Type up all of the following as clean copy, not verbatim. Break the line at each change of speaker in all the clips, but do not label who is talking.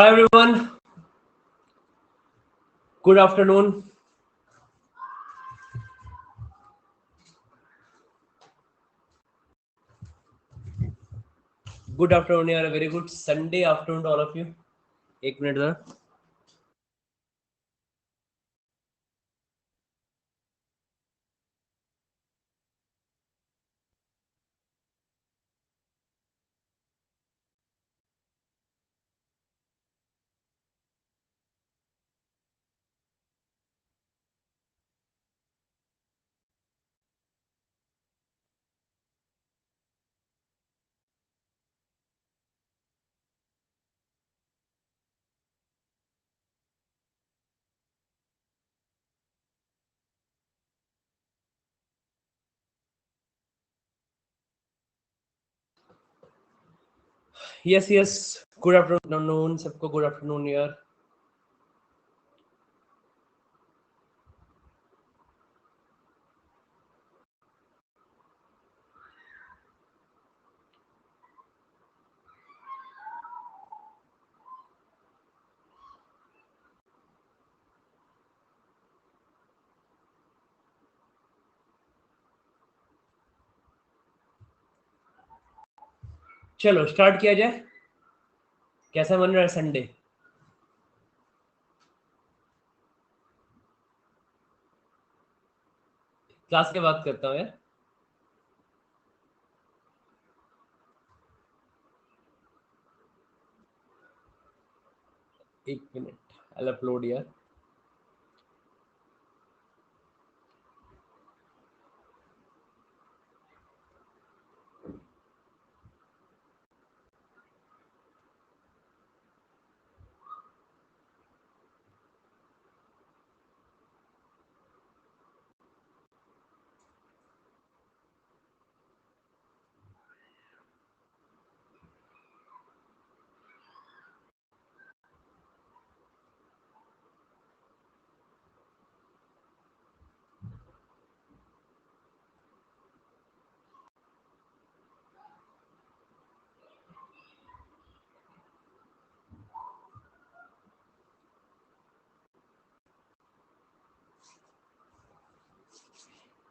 Hi everyone, good afternoon. Good afternoon यार, very good Sunday afternoon to all of you. एक minute जरा. Yes, good afternoon सबको good afternoon यार. चलो start किया जाए. कैसा बन रहा है संडे? क्लास के बात करता हूँ यार. एक मिनट, I'll upload यार.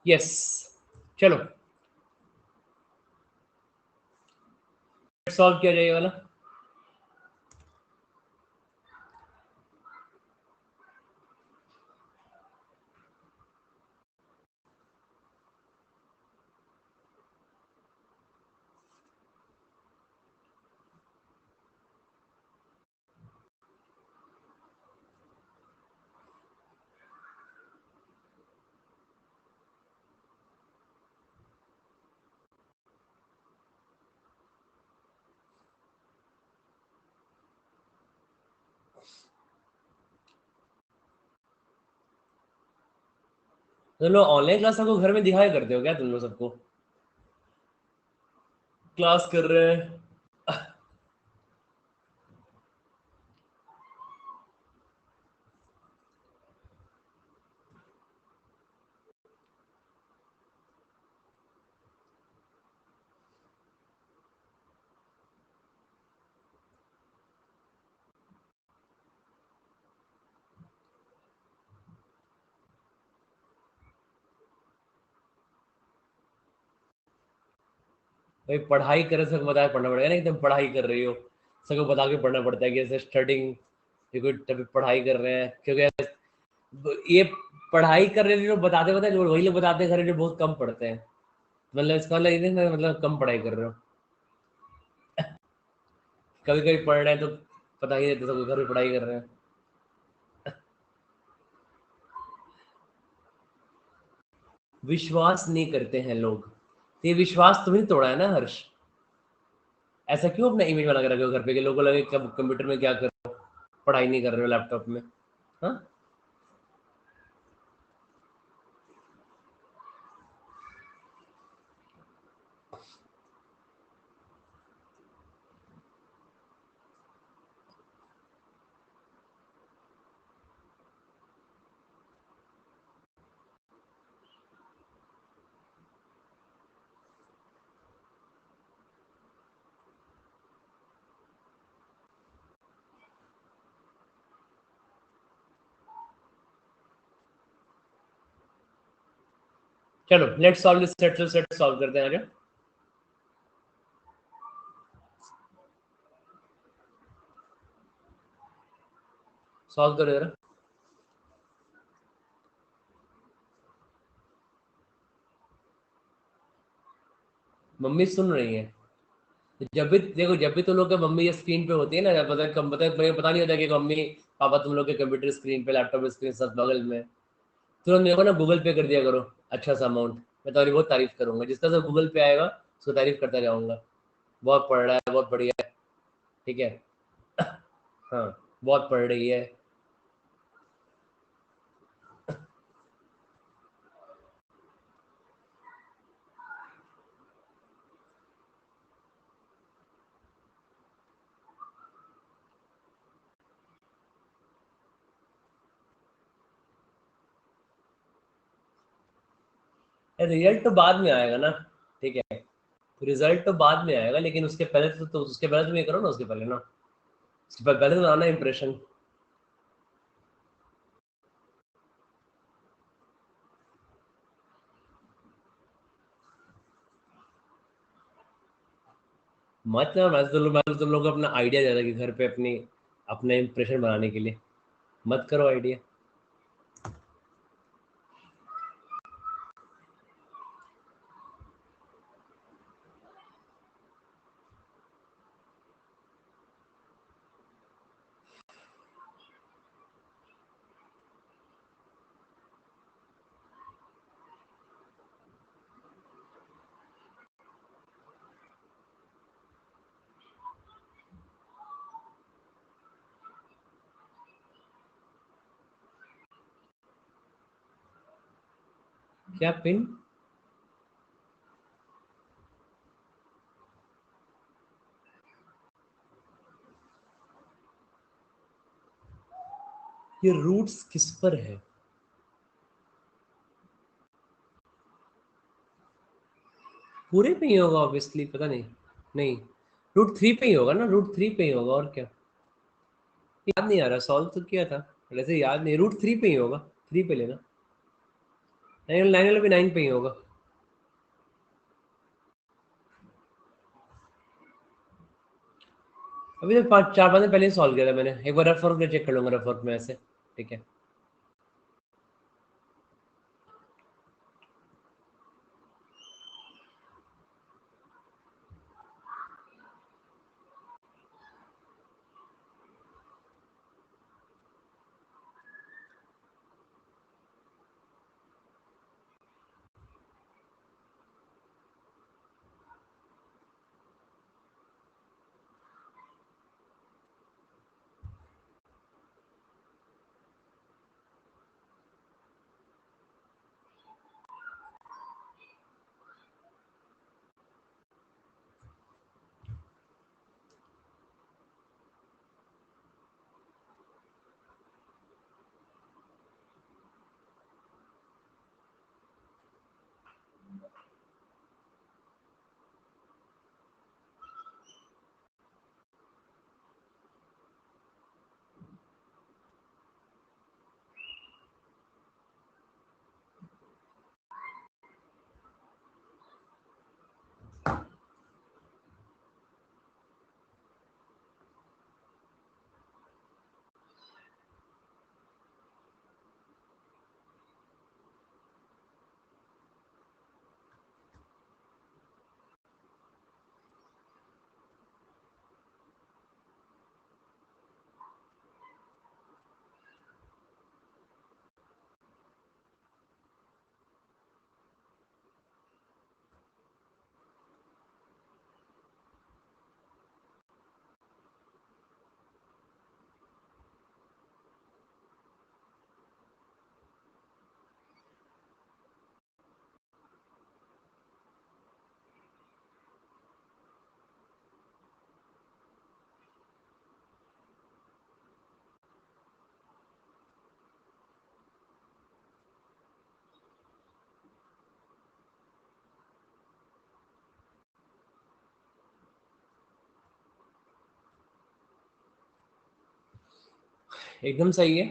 Yes, चलो सॉल्व किया जाए ये वाला. तुम लोग ऑनलाइन क्लास सबको घर में दिखाया करते हो क्या? तुम लोग सबको क्लास कर रहे हैं. भाई पढ़ाई करे सबको बता के पढ़ना पड़ेगा ना कि तुम पढ़ाई कर रही हो. सबको बता के पढ़ना पड़ता है कि ऐसे स्टडिंग, ये तभी पढ़ाई कर रहे हैं. क्योंकि ये पढ़ाई कर रहे हैं जो बताते बताते जो वही लोग बताते हैं घर जो बहुत कम पढ़ते हैं. मतलब इसका मतलब ये नहीं ना, मतलब कम पढ़ाई कर रहे हो. कभी कभी पढ़ रहे हैं तो पता ही देते सबको घर में पढ़ाई कर रहे हैं. विश्वास नहीं करते हैं लोग. तो ये विश्वास तुम्हें तोड़ा है ना हर्ष. ऐसा क्यों अपना इमेज बना के रखे हो घर पे कि लोगों को लगे कब कंप्यूटर में क्या कर रहे हो, पढ़ाई नहीं कर रहे हो लैपटॉप में. हाँ, चलो let's solve this set solve करते हैं आगे। सॉल्व करो जरा। मम्मी सुन रही है। जब भी देखो, जब भी तुम लोग के मम्मी ये स्क्रीन पे होती है ना, पता नहीं होता कि मम्मी पापा तुम लोग के कंप्यूटर स्क्रीन पे, लैपटॉप स्क्रीन सब बगल में, तुरंत मेरे को ना गूगल पे कर दिया करो अच्छा सा अमाउंट। मैं तुम्हारी बहुत तारीफ करूंगा, जिस तरह से गूगल पे आएगा उसको तारीफ करता जाऊंगा। बहुत पढ़ रहा है, बहुत बढ़िया है। ठीक है। हाँ, बहुत पढ़ रही है। रिजल्ट तो बाद में आएगा ना। ठीक है, रिजल्ट तो बाद में आएगा, लेकिन उसके पहले तो उसके पहले तुम ये करो ना, उसके पहले ना, उसके पहले तो आना इंप्रेशन। मतलब मैं तो तुम लोग को अपना आइडिया दे रहा कि घर पे अपनी अपना इंप्रेशन बनाने के लिए मत करो आइडिया। क्या पिन? ये रूट्स किस पर है? पूरे पे ही होगा ऑब्वियसली, पता नहीं। नहीं, रूट 3 पे ही होगा ना, रूट 3 पे ही होगा, और क्या। याद नहीं आ रहा, सॉल्व तो किया था वैसे, याद नहीं। रूट 3 पे ही होगा, 3 पे लेना। 9 भी 9 पे ही होगा। अभी तो 4-5 दिन पहले ही सॉल्व किया था मैंने, एक बार रफ वर्क में चेक कर लूंगा, रफ वर्क में ऐसे। ठीक है। एकदम सही है।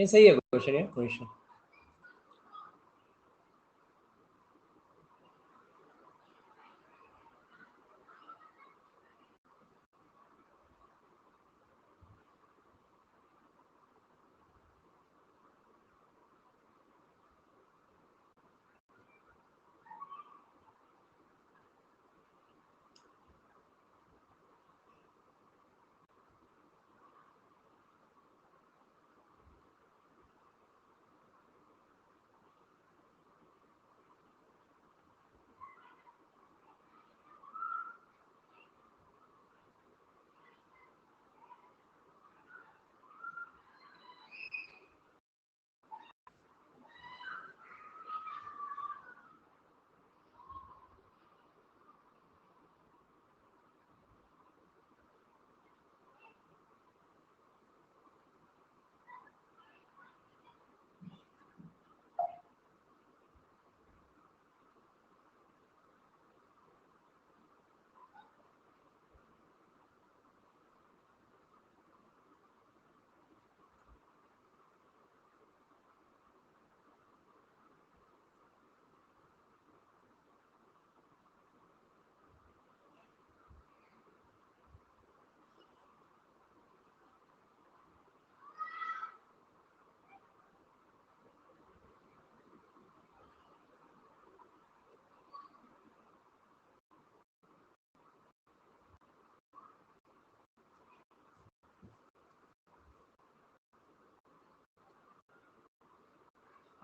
ये सही है क्वेश्चन, है क्वेश्चन।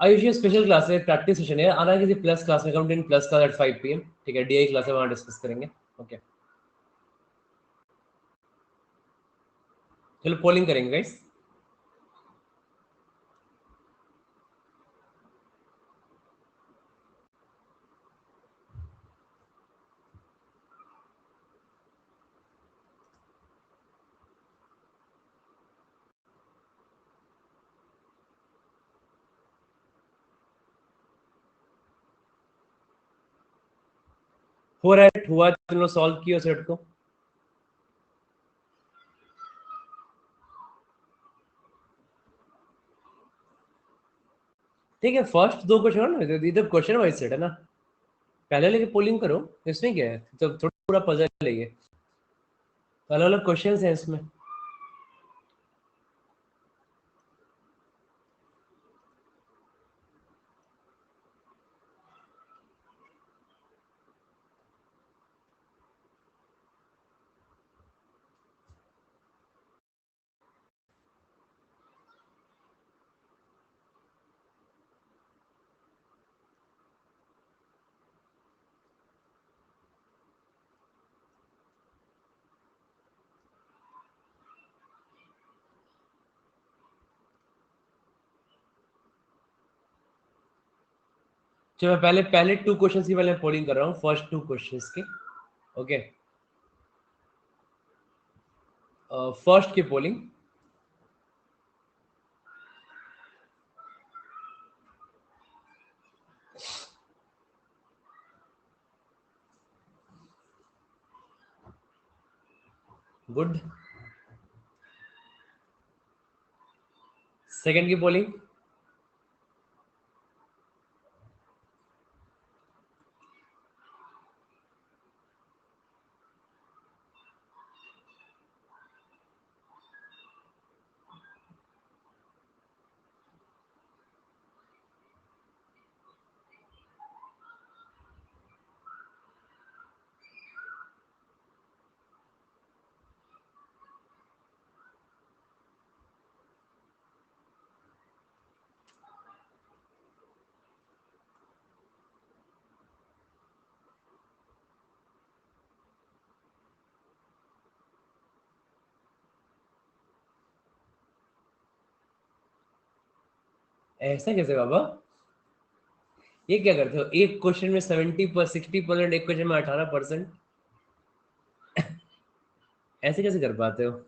आयुषी स्पेशल क्लास है, प्रैक्टिस सेशन है, आना किसी प्लस क्लास में, account in plus class at 5 PM, ठीक है, डीआई क्लास है, वहाँ डिस्कस करेंगे। ओके, चलो पोलिंग करेंगे गाइस। हो रहा है, हुआ, चलो सॉल्व किया सेट को। ठीक है, फर्स्ट दो क्वेश्चन ना, इधर क्वेश्चन वाइज सेट है ना, पहले लेके पोलिंग करो, इसमें क्या है, तो थोड़ा पूरा पजल है ये, अलग अलग क्वेश्चन है इसमें। चलो मैं पहले पहले टू क्वेश्चन की पहले पोलिंग कर रहा हूँ, फर्स्ट टू क्वेश्चन के। ओके, फर्स्ट की पोलिंग, गुड। सेकंड की पोलिंग, ऐसा कैसे बाबा, ये क्या करते हो, एक क्वेश्चन में 60%, एक क्वेश्चन में 18%, ऐसे कैसे कर पाते हो?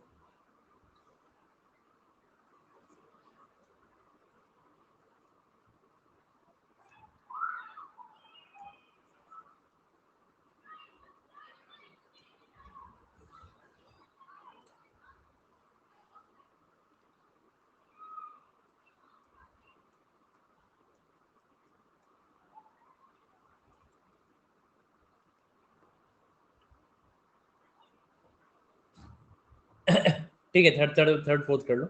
ठीक है, थर्ड फोर्थ कर लो।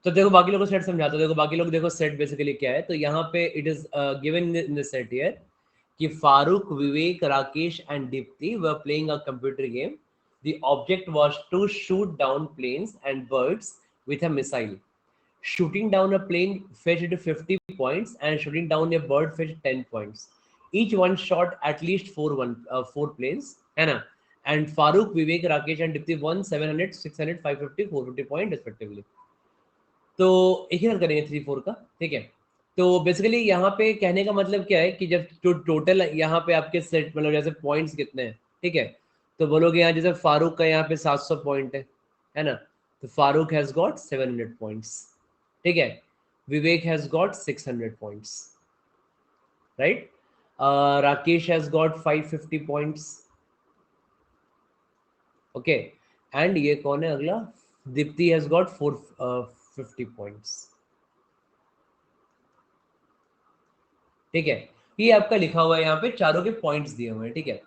तो देखो बाकी लोगों को सेट समझाता हूं। देखो बाकी लोग देखो सेट बेसिकली क्या है। तो यहाँ पे it is given in the set here कि Farooq, Vivek, Rakesh and Deepti were playing a computer game. The object was to shoot down planes and birds with a missile. Shooting down a plane fetched 50 points and shooting down a bird fetched 10 points. Each one shot at least four planes, है ना? And Farooq, Vivek, Rakesh and Dipti won 700, 600, 550, 450 point respectively. तो एक ही run करेंगे 3-4 का, ठीक है। तो basically यहाँ पे कहने का मतलब क्या है कि जब जो टोटल यहाँ पे आपके सेट मतलब जैसे पॉइंट्स कितने हैं, ठीक है, तो बोलोगे यहाँ जैसे फारूक का यहाँ पे 700 पॉइंट है ना, तो फारूक हैज गॉट 700 पॉइंट्स, ठीक है। Vivek has got 600 points, right. Rakesh has got 550 points, okay. And ये कौन है अगला, दीप्ति हैज गॉट 450 पॉइंट्स, ठीक है। ये आपका लिखा हुआ है यहाँ पे, चारों के पॉइंट्स दिए हुए हैं, ठीक है।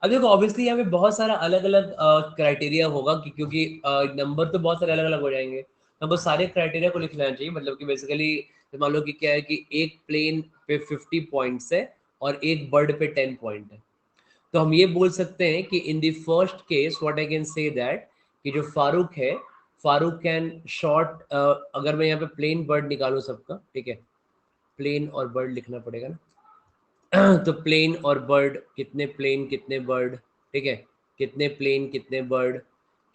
अब देखो ऑब्वियसली यहाँ पे बहुत सारा अलग अलग क्राइटेरिया होगा क्योंकि नंबर तो बहुत सारे अलग अलग हो जाएंगे। हमको सारे क्राइटेरिया को लिख लेना चाहिए। मतलब कि बेसिकली मान लो कि क्या है कि एक प्लेन पे 50 पॉइंट्स है और एक बर्ड पे 10 पॉइंट है। तो हम ये बोल सकते हैं कि इन the first case what I can say that कि जो फारूक है, फारूक कैन शॉट, अगर मैं यहाँ पे प्लेन बर्ड निकालूं सबका, ठीक है, प्लेन और बर्ड लिखना पड़ेगा ना। तो प्लेन और बर्ड, कितने प्लेन कितने बर्ड, ठीक है, कितने प्लेन कितने बर्ड,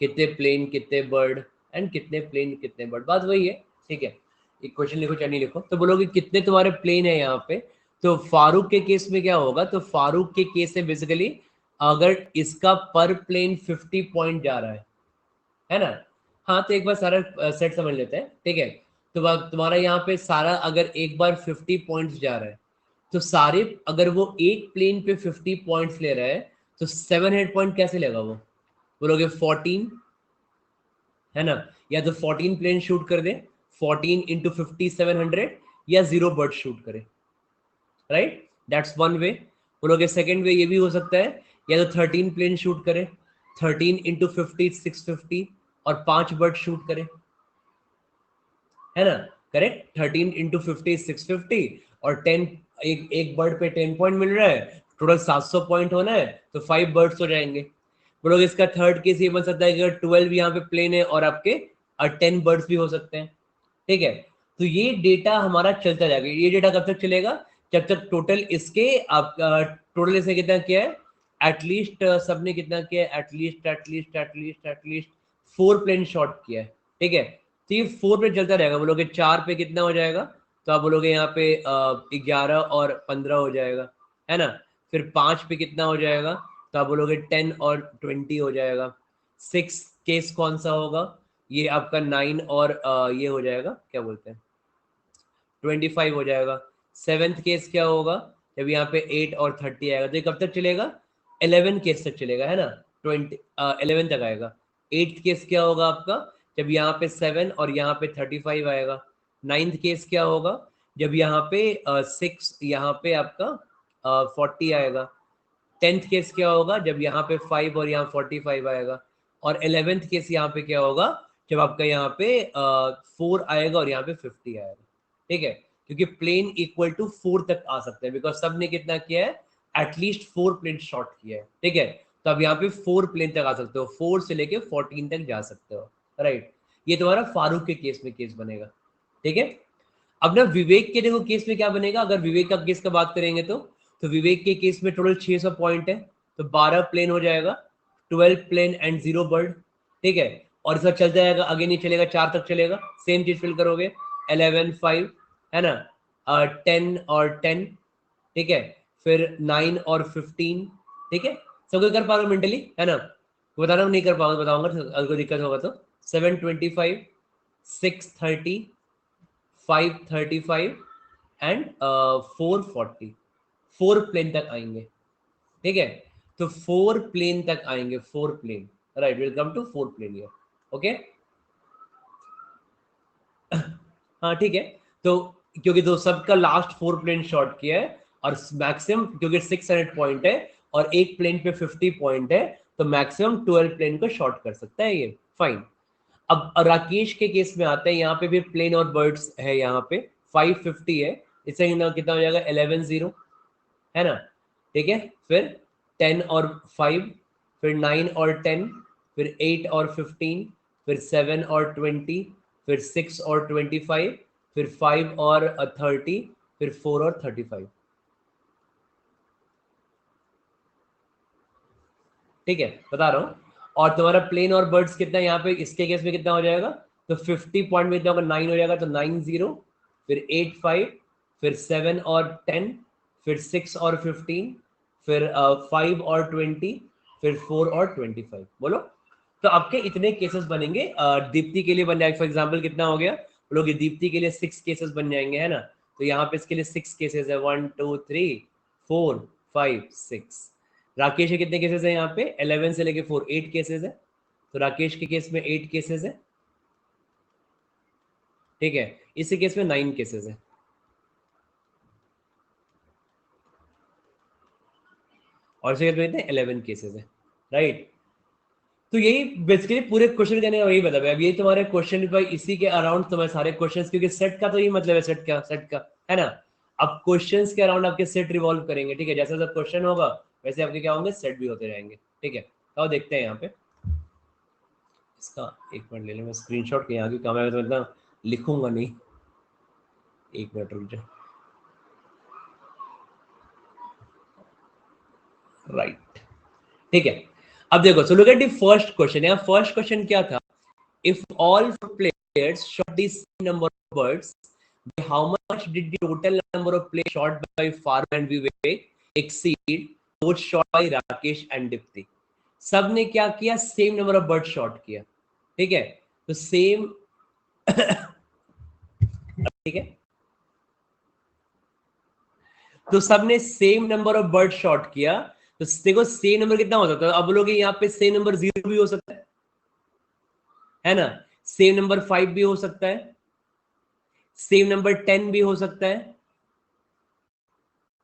कितने प्लेन कितने बर्ड एंड कितने प्लेन कितने बर्ड, बात वही है, ठीक है। एक क्वेश्चन लिखो चाहे नहीं लिखो, तो बोलोगे कितने तुम्हारे प्लेन है यहाँ पे। तो फारूक के केस में क्या होगा, तो फारूक के केस में बेसिकली अगर इसका पर प्लेन 50 पॉइंट जा रहा है ना। हाँ तो एक बार सारा सेट समझ लेते हैं, ठीक है। तो तुम्हारा यहाँ पे सारा अगर एक बार 50 पॉइंट्स जा रहा है, तो सारे अगर वो एक प्लेन पे 50 पॉइंट्स ले रहा है तो 700 पॉइंट कैसे लेगा वो, बोलोगे 14, है ना। या तो 14 प्लेन शूट कर दे, 14 इंटू 50 700, या जीरो बर्ड शूट करे, राइट, दैट्स वन वे। बोलोगे सेकेंड वे ये भी हो सकता है, या तो 13 प्लेन शूट करे, 13 इंटू 50 650 और 5 बर्ड शूट करे, है ना, करेक्ट। 13 इंटू 50 650 और 10, एक बर्ड पे 10 पॉइंट मिल रहा है, टोटल 700 पॉइंट होना है, तो 5 बर्ड्स हो जाएंगे। बोलोगे इसका थर्ड केस ये बन सकता है कि अगर 12 यहाँ पे प्लेन है और आपके 10 बर्ड्स भी हो सकते हैं, ठीक है। तो ये डेटा हमारा चलता जाएगा। ये डेटा कब तक चलेगा, जब तक टोटल इसके आप टोटल इसने कितना किया है, एटलीस्ट सबने कितना किया है, एटलीस्ट 4 प्लेन शॉट किया है, ठीक है। तो ये 4 पे चलता रहेगा। बोलोगे 4 पे कितना हो जाएगा, तो आप बोलोगे यहाँ पे 11 और 15 हो जाएगा, है ना। फिर 5 पे कितना हो जाएगा, तो आप बोलोगे 10 और 20 हो जाएगा। 6 केस कौन सा होगा, ये आपका 9 और ये हो जाएगा, क्या बोलते हैं, 25 हो जाएगा। 7th केस क्या होगा, जब यहाँ पे 8 और 30 आएगा, तो ये कब तक चलेगा, 11 केस तक चलेगा, है ना, 11 तक आएगा। 8th केस क्या होगा आपका, जब यहाँ पे 7 और यहाँ पे 35 आएगा। 9th केस क्या होगा, जब यहाँ पे 6, यहाँ पे आपका 40 आएगा। 10th केस क्या होगा, जब यहाँ पे 5 और यहाँ 45 आएगा। और 11th केस यहाँ पे क्या होगा, जब आपका यहाँ पे 4 आएगा और यहाँ पे 50 आएगा, ठीक है। क्योंकि प्लेन इक्वल टू 4 तक आ सकते हैं, बिकॉज सबने कितना किया है, एटलीस्ट 4 प्लेन शॉट किया है, ठीक है। तो अब यहाँ पे 4 प्लेन तक आ सकते हो, 4 से लेके 14 तक जा सकते हो, राइट। ये तुम्हारा फारूक के केस में केस बनेगा, ठीक है। अब ना विवेक के देखो केस में क्या बनेगा, अगर विवेक का केस का बात करेंगे तो विवेक के केस में टोटल 600 पॉइंट है, तो 12 प्लेन हो जाएगा, 12 प्लेन एंड 0 बर्ड, ठीक है। और इसका चलता जाएगा, आगे नहीं चलेगा, 4 तक चलेगा, सेम चीज फिल करोगे, 11 5, है ना, 10 और 10, ठीक है, फिर 9 और 15, ठीक है। सब कोई कर पा रहे हो मेंटली, है ना, बताना नहीं कर पाऊंगा, बताऊंगा अगर कोई दिक्कत होगा तो। 725, 630, 535 एंड 440, 4 प्लेन तक आएंगे, ठीक है। तो 4 प्लेन तक आएंगे, 4 plane, right, will come to 4 plane here, okay. हाँ ठीक है। तो क्योंकि दो सबका लास्ट 4 प्लेन शॉट किया है और मैक्सिमम क्योंकि 600 पॉइंट है और एक प्लेन पे 50 पॉइंट है, तो मैक्सिमम 12 प्लेन को शॉर्ट कर सकता है ये, फाइन। अब राकेश के केस में आते हैं, यहाँ पे भी प्लेन और बर्ड्स है, यहाँ पे 550 है, इससे कितना हो जाएगा 11-0 है ना, ठीक है। फिर 10 और 5, फिर 9 और 10, फिर 8 और 15, फिर 7 और 20, फिर 6 और 25, फिर 5 और 30, फिर 4 और 35, ठीक है, बता रहा हूँ। और तुम्हारा प्लेन और बर्ड्स कितना है यहाँ पे, इसके केस में कितना हो जाएगा, तो 50 पॉइंट में कितना होगा, 9 हो जाएगा, तो 9-0, फिर 8-5, फिर 7 और 10, फिर 6 और 15, फिर 5 और 20, फिर 4 और 25, बोलो। तो आपके इतने केसेस बनेंगे। दीप्ति के लिए बन जाएगा, फॉर एग्जाम्पल कितना हो गया, लोग दीप्ति के लिए 6 केसेस बन जाएंगे, है ना। तो यहाँ पे इसके लिए 6 केसेस है, 1 2 3 4 5 6। राकेश के कितने केसेस है यहाँ पे, 11 से लेके 4, 8 केसेस है। तो राकेश के केस में 8 केसेस है, ठीक है। इसी केस में 9 केसेस है, और इसी केस में कितने 11 केसेस है, राइट। तो यही बेसिकली पूरे क्वेश्चन करने का वही मतलब है। अब ये तुम्हारे क्वेश्चन भाई, इसी के अराउंड तुम्हारे सारे क्वेश्चंस, क्योंकि सेट का तो यही मतलब है, सेट का है ना। अब क्वेश्चंस के अराउंड आपके सेट रिवॉल्व करेंगे, ठीक है। जैसा जैसा क्वेश्चन होगा वैसे आपके क्या होंगे, सेट भी होते रहेंगे, ठीक है। तो देखते हैं यहाँ पे इसका, एक मिनट ले लें मैं स्क्रीनशॉट के, यहाँ की कैमरा में तो इतना लिखूंगा नहीं, एक मिनट रुक जाओ, राइट, ठीक है। अब देखो, so look at the first question. यहाँ फर्स्ट क्वेश्चन क्या था, if all four players shot the same number of birds, by how much did the total number of players shot by Farooq and Vivek exceed those shot by Rakesh and Dipti? सब ने क्या किया, same number of bird shot किया, ठीक है। तो same ठीक है, तो सबने same number of bird shot किया। तो देखो सेम नंबर कितना हो सकता है, अब बोलोगे यहाँ पे सेम नंबर 0 भी हो सकता है ना, सेम नंबर 5 भी हो सकता है, सेम नंबर 10 भी हो सकता है,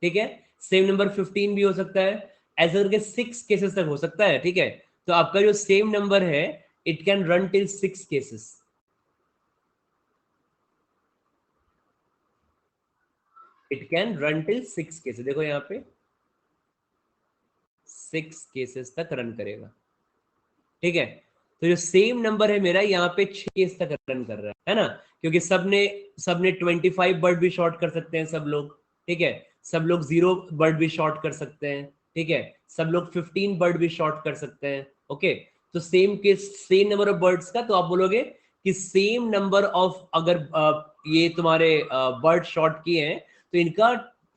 ठीक है, सेम नंबर 15 भी हो सकता है, ऐसे करके 6 केसेस तक हो सकता है, ठीक है। तो आपका जो सेम नंबर है, it can run till 6 cases, it can run till 6 cases. देखो यहाँ पे 6 केसेस तक रन करेगा, ठीक है। तो जो सेम नंबर है मेरा, यहाँ पे 6 केस तक रन कर रहा है ना, क्योंकि सबने सबने 25 बर्ड भी शॉट कर सकते हैं सब लोग, ठीक है। सब लोग 0 बर्ड भी शॉट कर सकते हैं, ठीक है। सब लोग 15 बर्ड भी शॉट कर सकते हैं, ओके। तो सेम के सेम नंबर ऑफ बर्ड्स का, तो आप बोलोगे कि सेम नंबर ऑफ, अगर ये तुम्हारे बर्ड शॉट किए हैं, तो इनका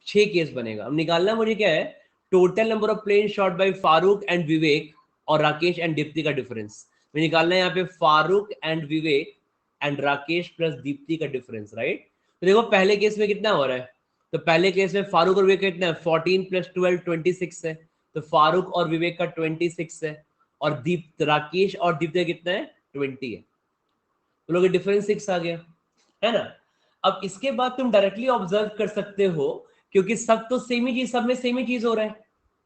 6 केस बनेगा। अब निकालना मुझे क्या है, total number of plane shot by Farooq and Vivek और राकेश एंड दीप्ति का डिफरेंस निकालना है। यहाँ पे Farooq and Vivek and Rakesh plus Deepti का डिफरेंस, राइट। तो देखो पहले केस में कितना हो रहा है, तो पहले केस में फारूक और विवेक का कितना है, 14 + 12 26 है। तो फारूक और विवेक का 26 है, और राकेश और दीप्ति का कितना है, 20 है। तो लोग डिफरेंस 6 आ गया, है ना। अब इसके बाद तुम डायरेक्टली ऑब्जर्व कर सकते हो, क्योंकि सब तो सेम ही चीज, सब में सेम ही चीज हो रहा है,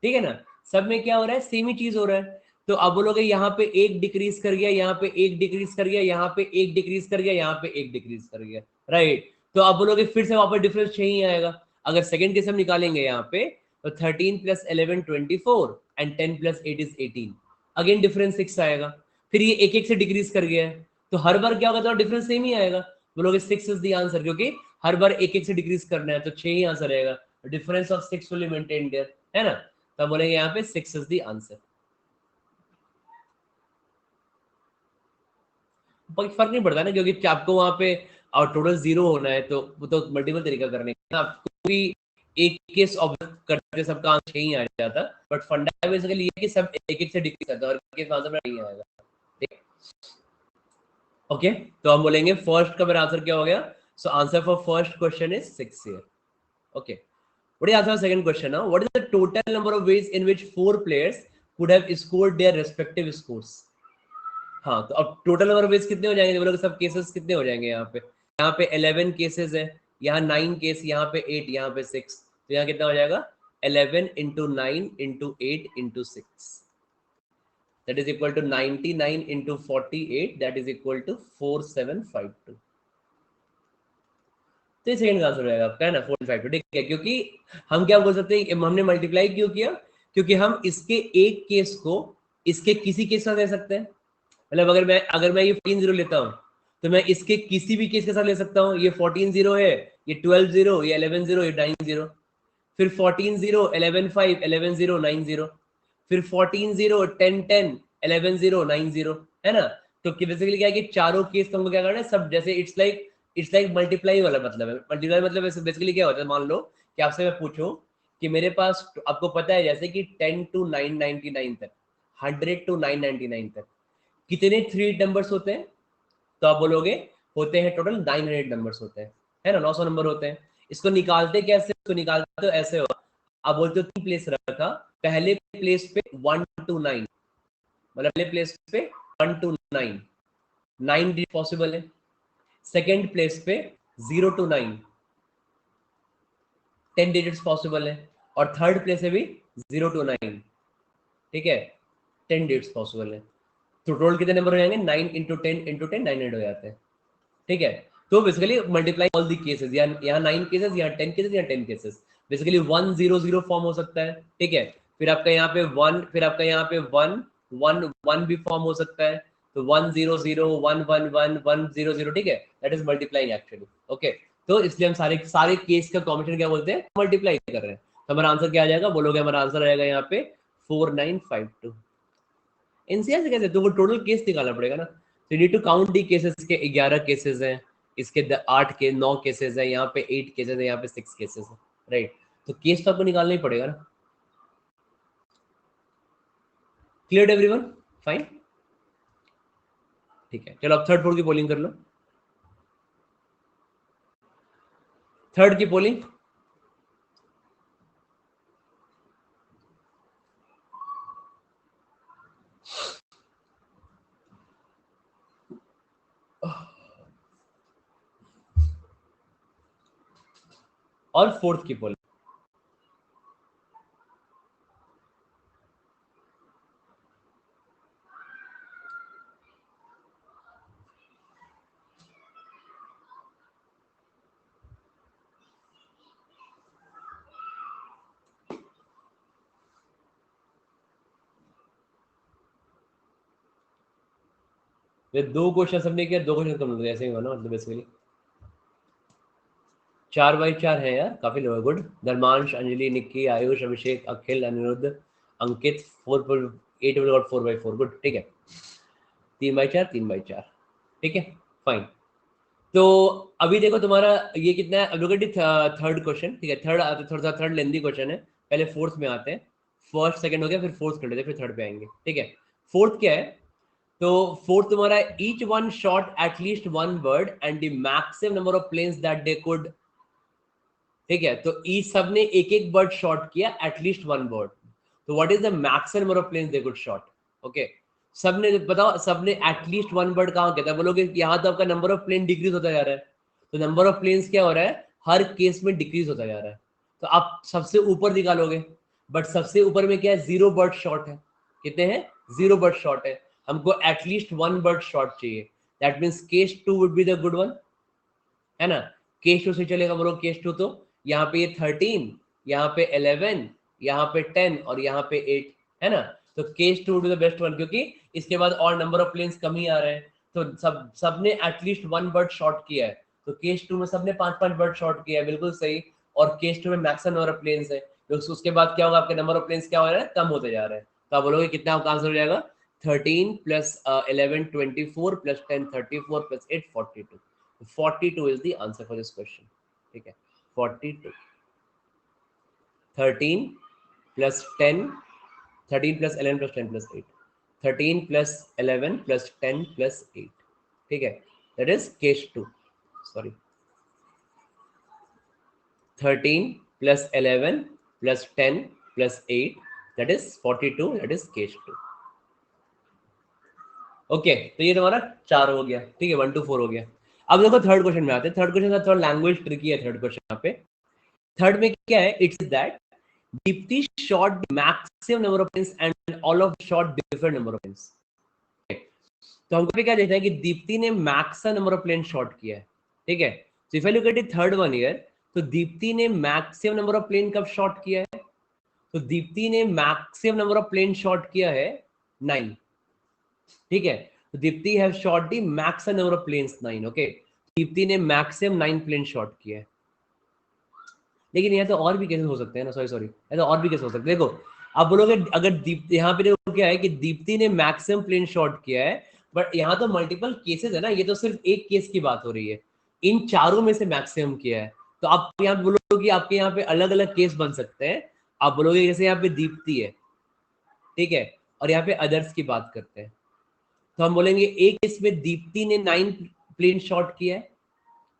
ठीक है ना। सब में क्या हो रहा है, सेम ही चीज हो रहा है। तो अब बोलोगे यहाँ पे 1 डिक्रीज कर गया, यहाँ पे 1 डिक्रीज कर गया, यहाँ पे 1 डिक्रीज कर गया, यहाँ पे 1 डिक्रीज कर गया, राइट। तो अब बोलोगे फिर से वापस डिफरेंस 6 ही आएगा। अगर सेकंड केस हम निकालेंगे यहाँ पे, तो 13 + 11 24 एंड 10 + 8 is 18, अगेन डिफरेंस 6 आएगा। फिर ये एक एक से डिक्रीज कर गया है, तो हर बार क्या होगा, तो डिफरेंस सेम ही आएगा। बोलोगे 6 इज द आंसर, क्योंकि हर बार एक एक से डिक्रीज करना है, तो 6 ही आंसर रहेगा। Difference of 6 will maintain their, है ना। तब बोलेंगे यहाँ पे 6 इज द आंसर। फर्क नहीं पड़ता ना, क्योंकि आपको वहां पे टोटल 0 होना है, तो वो तो मल्टीपल तरीका करने का, आपको भी एक केस ऑब्जर्व करते सबका आंसर ही आ जाता। बट फंडा बेसिकली ये है कि सब एक एक से डिक्रीज करते हैं, और केस आंसर नहीं आएगा, ठीक। ओके, तो हम बोलेंगे फर्स्ट का मेरा आंसर क्या हो गया, so answer for first question is 6 here, okay. What is the answer for second question now? What is the total number of ways in which 4 players could have scored their respective scores? हाँ, तो अब total number of ways कितने हो जाएंगे, बोलोगे सब cases कितने हो जाएंगे, यहाँ पे 11 केसेस है, यहाँ 9 केस, यहाँ पे 8, यहाँ पे 6, तो यहाँ कितना हो जाएगा 11 × 9 × 8 × 6, that is equal to 99 into 48, that is equal to 4752. तो ये सेकंड आंसर हो जाएगा आपका, है ना, 452, ठीक है। क्योंकि हम क्या बोल सकते हैं, हमने मल्टीप्लाई क्यों किया, क्योंकि हम इसके एक केस को इसके किसी केस में ले सकते हैं। मतलब अगर मैं ये 14 लेता हूँ तो मैं इसके किसी भी केस के साथ ले सकता हूँ। ये 14 है, ये 12 ये 11 ये 9, फिर 14 11 5 11 9, फिर 14 10 10 11 9, है ना। तो बेसिकली क्या है कि चारों केस तुमको क्या करना है, सब जैसे इट्स लाइक मल्टीप्लाई वाला मतलब है। मल्टीप्लाई मतलब बेसिकली क्या होता है, मान लो कि आपसे मैं पूछूं कि मेरे पास, आपको पता है जैसे कि 10 to 999 तक, 100 to 999 तक कितने 3 नंबर्स होते हैं, तो आप बोलोगे होते हैं टोटल 900 नंबर्स होते हैं, है ना, 900 नंबर होते हैं। इसको निकालते कैसे, इसको निकालते तो ऐसे हो, आप बोलते हो 3 प्लेस रखा, पहले प्लेस पे 1 to 9, मतलब पहले प्लेस पे 1 to 9 डिजिट पॉसिबल है। सेकेंड प्लेस पे 0 to 9 10 डिजिट्स पॉसिबल है, और थर्ड प्लेस पे भी 0 to 9, ठीक है, 10 डिजिट्स पॉसिबल है। तो टोटल कितने नंबर हो जाएंगे, 9 into 10 into 10 900 हो जाते हैं, ठीक है। तो basically multiply all the cases, यहाँ 9 केसेस, यहाँ 10 केसेस, यहाँ 10 केसेस, बेसिकली 1 0 0 फॉर्म हो सकता है, ठीक है। फिर आपका यहाँ पे 1, फिर आपका यहाँ पे 1 1 1 भी फॉर्म हो सकता है, तो 1 0 0 1 1 1 1 0 0, ठीक है, that is multiplying actually, okay. तो इसलिए हम सारे केस का कॉम्बिनेशन क्या बोलते हैं, मल्टीप्लाई कर रहे हैं। तो हमारा आंसर क्या आ जाएगा, बोलोगे हमारा आंसर आएगा यहाँ पे 4952। एनसीआर से कैसे, तो वो टोटल केस निकालना पड़ेगा ना, तो need to count the cases, के 11 केसेस हैं, इसके 8 के 9 केसेस हैं, यहाँ पे 8 केसेस है, यहाँ पे 6 केसेस है, राइट। तो केस तो आपको निकालना ही पड़ेगा ना। क्लियर एवरीवन, फाइन, ठीक है। चलो अब थर्ड फोर्थ की पोलिंग कर लो, थर्ड की पोलिंग। और फोर्थ की पोलिंग। ये 2 क्वेश्चन सबने किया, 2 क्वेश्चन कम, ऐसे ही हुआ ना, मतलब बेसिकली 4/4 है यार, काफी लोग है, गुड। धर्मांश, अंजलि, निक्की, आयुष, अभिषेक, अखिल, अनिरुद्ध, अंकित, 4/8 4/4, गुड, ठीक है। 3/4 3/4, ठीक है, फाइन। तो अभी देखो तुम्हारा ये कितना है, अब लोग थर्ड क्वेश्चन, ठीक है, थोड़ा सा थर्ड लेंदी क्वेश्चन है, पहले फोर्थ में आते हैं। फर्स्ट सेकंड हो गया, फिर फोर्थ कर लेते हैं, फिर थर्ड पे आएंगे, ठीक है। फोर्थ क्या है, तो फोर्थ तुम्हारा each one shot at least one bird and the maximum number of planes that they could, ठीक है। तो ईच सबने एक एक बर्ड शॉट किया, एटलीस्ट वन बर्ड, तो what is the maximum number of planes they could shot, okay. सबने बताओ, सबने एटलीस्ट वन बर्ड कहाँ कहता है, बोलोगे यहाँ तो आपका नंबर ऑफ प्लेन डिक्रीज होता जा रहा है, तो नंबर ऑफ प्लेन्स क्या हो रहा है, हर केस में डिक्रीज होता जा रहा है, तो आप सबसे ऊपर निकालोगे, बट सबसे ऊपर में क्या है, 0 बर्ड शॉट है, कितने हैं, 0 बर्ड शॉट है, हमको एटलीस्ट वन बर्ड शॉट चाहिए, that means case 2 would be the good one, है ना। केस 2 से चलेगा, बोलो केस 2, तो यहाँ पे ये 13, यहाँ पे 11, यहाँ पे 10 और यहाँ पे 8, है ना। तो केस 2 द बेस्ट वन, क्योंकि इसके बाद और नंबर ऑफ प्लेन्स कम ही आ रहे हैं, तो सबने एटलीस्ट वन बर्ड शॉट किया है, तो केस 2 में सबने 5-5 बर्ड शॉट किया है, बिल्कुल सही। और केस 2 में मैक्सिमम नंबर ऑफ प्लेन्स है, तो उसके बाद क्या होगा, आपके नंबर ऑफ प्लेन्स क्या हो रहा है, कम होते जा रहे हैं, तो आप बोलोगे कितना आपका आंसर हो जाएगा, 13 + 11 24 + 10 34 + 8 42, 42 is the answer for this question, ठीक है, 42। 13 + 10, 13 + 11 + 10 + 8, 13 + 11 + 10 + 8, ठीक है, that is case 2, sorry, 13 + 11 + 10 + 8, that is 42, that is case 2, okay. तो ये तुम्हारा 4 हो गया, ठीक है, 1 to 4 हो गया। अब देखो थर्ड क्वेश्चन में आते हैं, थर्ड क्वेश्चन थोड़ा लैंग्वेज ट्रिकी है, थर्ड क्वेश्चन यहाँ पे। थर्ड में क्या है, it's that Deepti shot the maximum number of planes and all of shot different number of planes. तो हमको भी क्या देखना है कि दीप्ति ने maximum number of plane shot किया है, ठीक है। So if I look at the third one here, तो दीप्ति ने मैक्सिमम नंबर ऑफ प्लेन कब शॉट किया है? तो दीप्ति ने maximum number of plane shot किया है 9, ठीक है। तो Deepti have shot the maximum number of planes 9, okay. Deepti ने मैक्सिमम 9 प्लेन शॉट किया है। लेकिन यहाँ तो और भी केसेस हो सकते हैं ना, सॉरी ऐसा और भी केस हो सकते हैं। देखो आप बोलोगे अगर दीप्ति, यहाँ पे देखो क्या है कि दीप्ति ने मैक्सिमम प्लेन शॉट किया है, बट यहाँ तो मल्टीपल केसेस है ना, ये तो सिर्फ एक केस की बात हो रही है, इन चारों में से मैक्सिमम किया है। तो आप यहाँ पे बोलोगे कि आपके यहाँ पे अलग अलग केस बन सकते हैं। आप बोलोगे जैसे यहाँ पे दीप्ति है, ठीक है, और यहाँ पे अदर्स की बात करते हैं, तो हम बोलेंगे एक केस में दीप्ति ने 9 प्लेन शॉट किया है,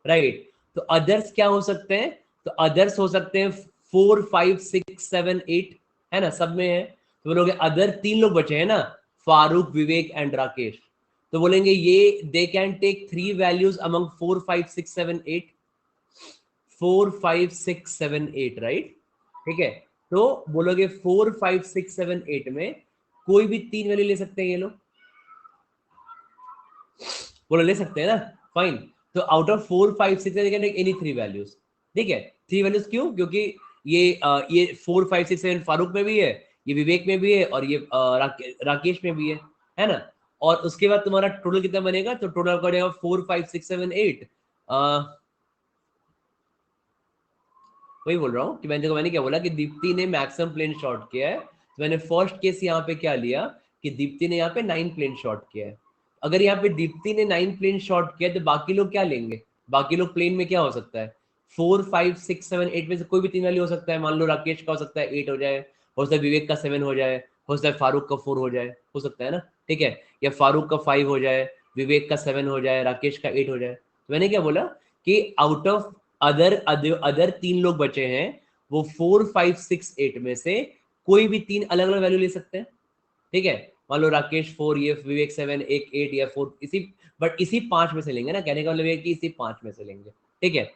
राइट। तो अदर्स क्या हो सकते हैं? तो अदर्स हो सकते हैं 4 5 6 7 8, है ना, सब में है। तो बोलोगे अदर 3 लोग बचे हैं ना, फारूक, विवेक एंड राकेश। तो बोलेंगे ये they can take 3 values among 4 5 6 7 8, 4 5 6 7 8, right, ठीक है। तो बोलोगे 4 5 6 7 8 में कोई भी 3 वैल्यू ले सकते हैं ये लोग, बोलो ले सकते हैं ना, फाइन। तो आउट ऑफ 4 5 6 एनी 3 वैल्यूज, ठीक है। 3 वैल्यूज क्यों? क्योंकि ये 4 5 6 7 फारूक में भी है, ये विवेक में भी है, और ये राकेश में भी है ना। और उसके बाद तुम्हारा टोटल कितना बनेगा? तो टोटल बनेगा 4 5 6 7 8। वही बोल रहा हूँ कि मैंने क्या बोला कि दीप्ति ने मैक्सिमम प्लेन शॉट किया है, तो मैंने फर्स्ट केस यहाँ पे क्या लिया कि दीप्ति ने यहाँ पे 9 प्लेन शॉट किया है। अगर यहाँ पे दीप्ति ने 9 प्लेन शॉट किया तो बाकी लोग क्या लेंगे? बाकी लोग प्लेन में क्या हो सकता है? 4 5 6 7 8 में से कोई भी 3 वैल्यू हो सकता है। मान लो राकेश का हो सकता है 8 हो जाए, हो सकता है विवेक का 7 हो जाए, हो सकता है फारूक का 4 हो जाए, हो सकता है ना, ठीक है। या फारूक का 5 हो जाए, विवेक का 7 हो जाए, राकेश का 8 हो जाए। तो मैंने क्या बोला कि आउट ऑफ अदर 3 लोग बचे हैं, वो 4 5 6 8 में से कोई भी 3 अलग अलग वैल्यू ले सकते हैं, ठीक है। मान लो राकेश 4, ये विवेक 7, एक 8 या 4, इसी 5 में से लेंगे ना, कहने का मतलब है कि इसी 5 में से लेंगे, ठीक है।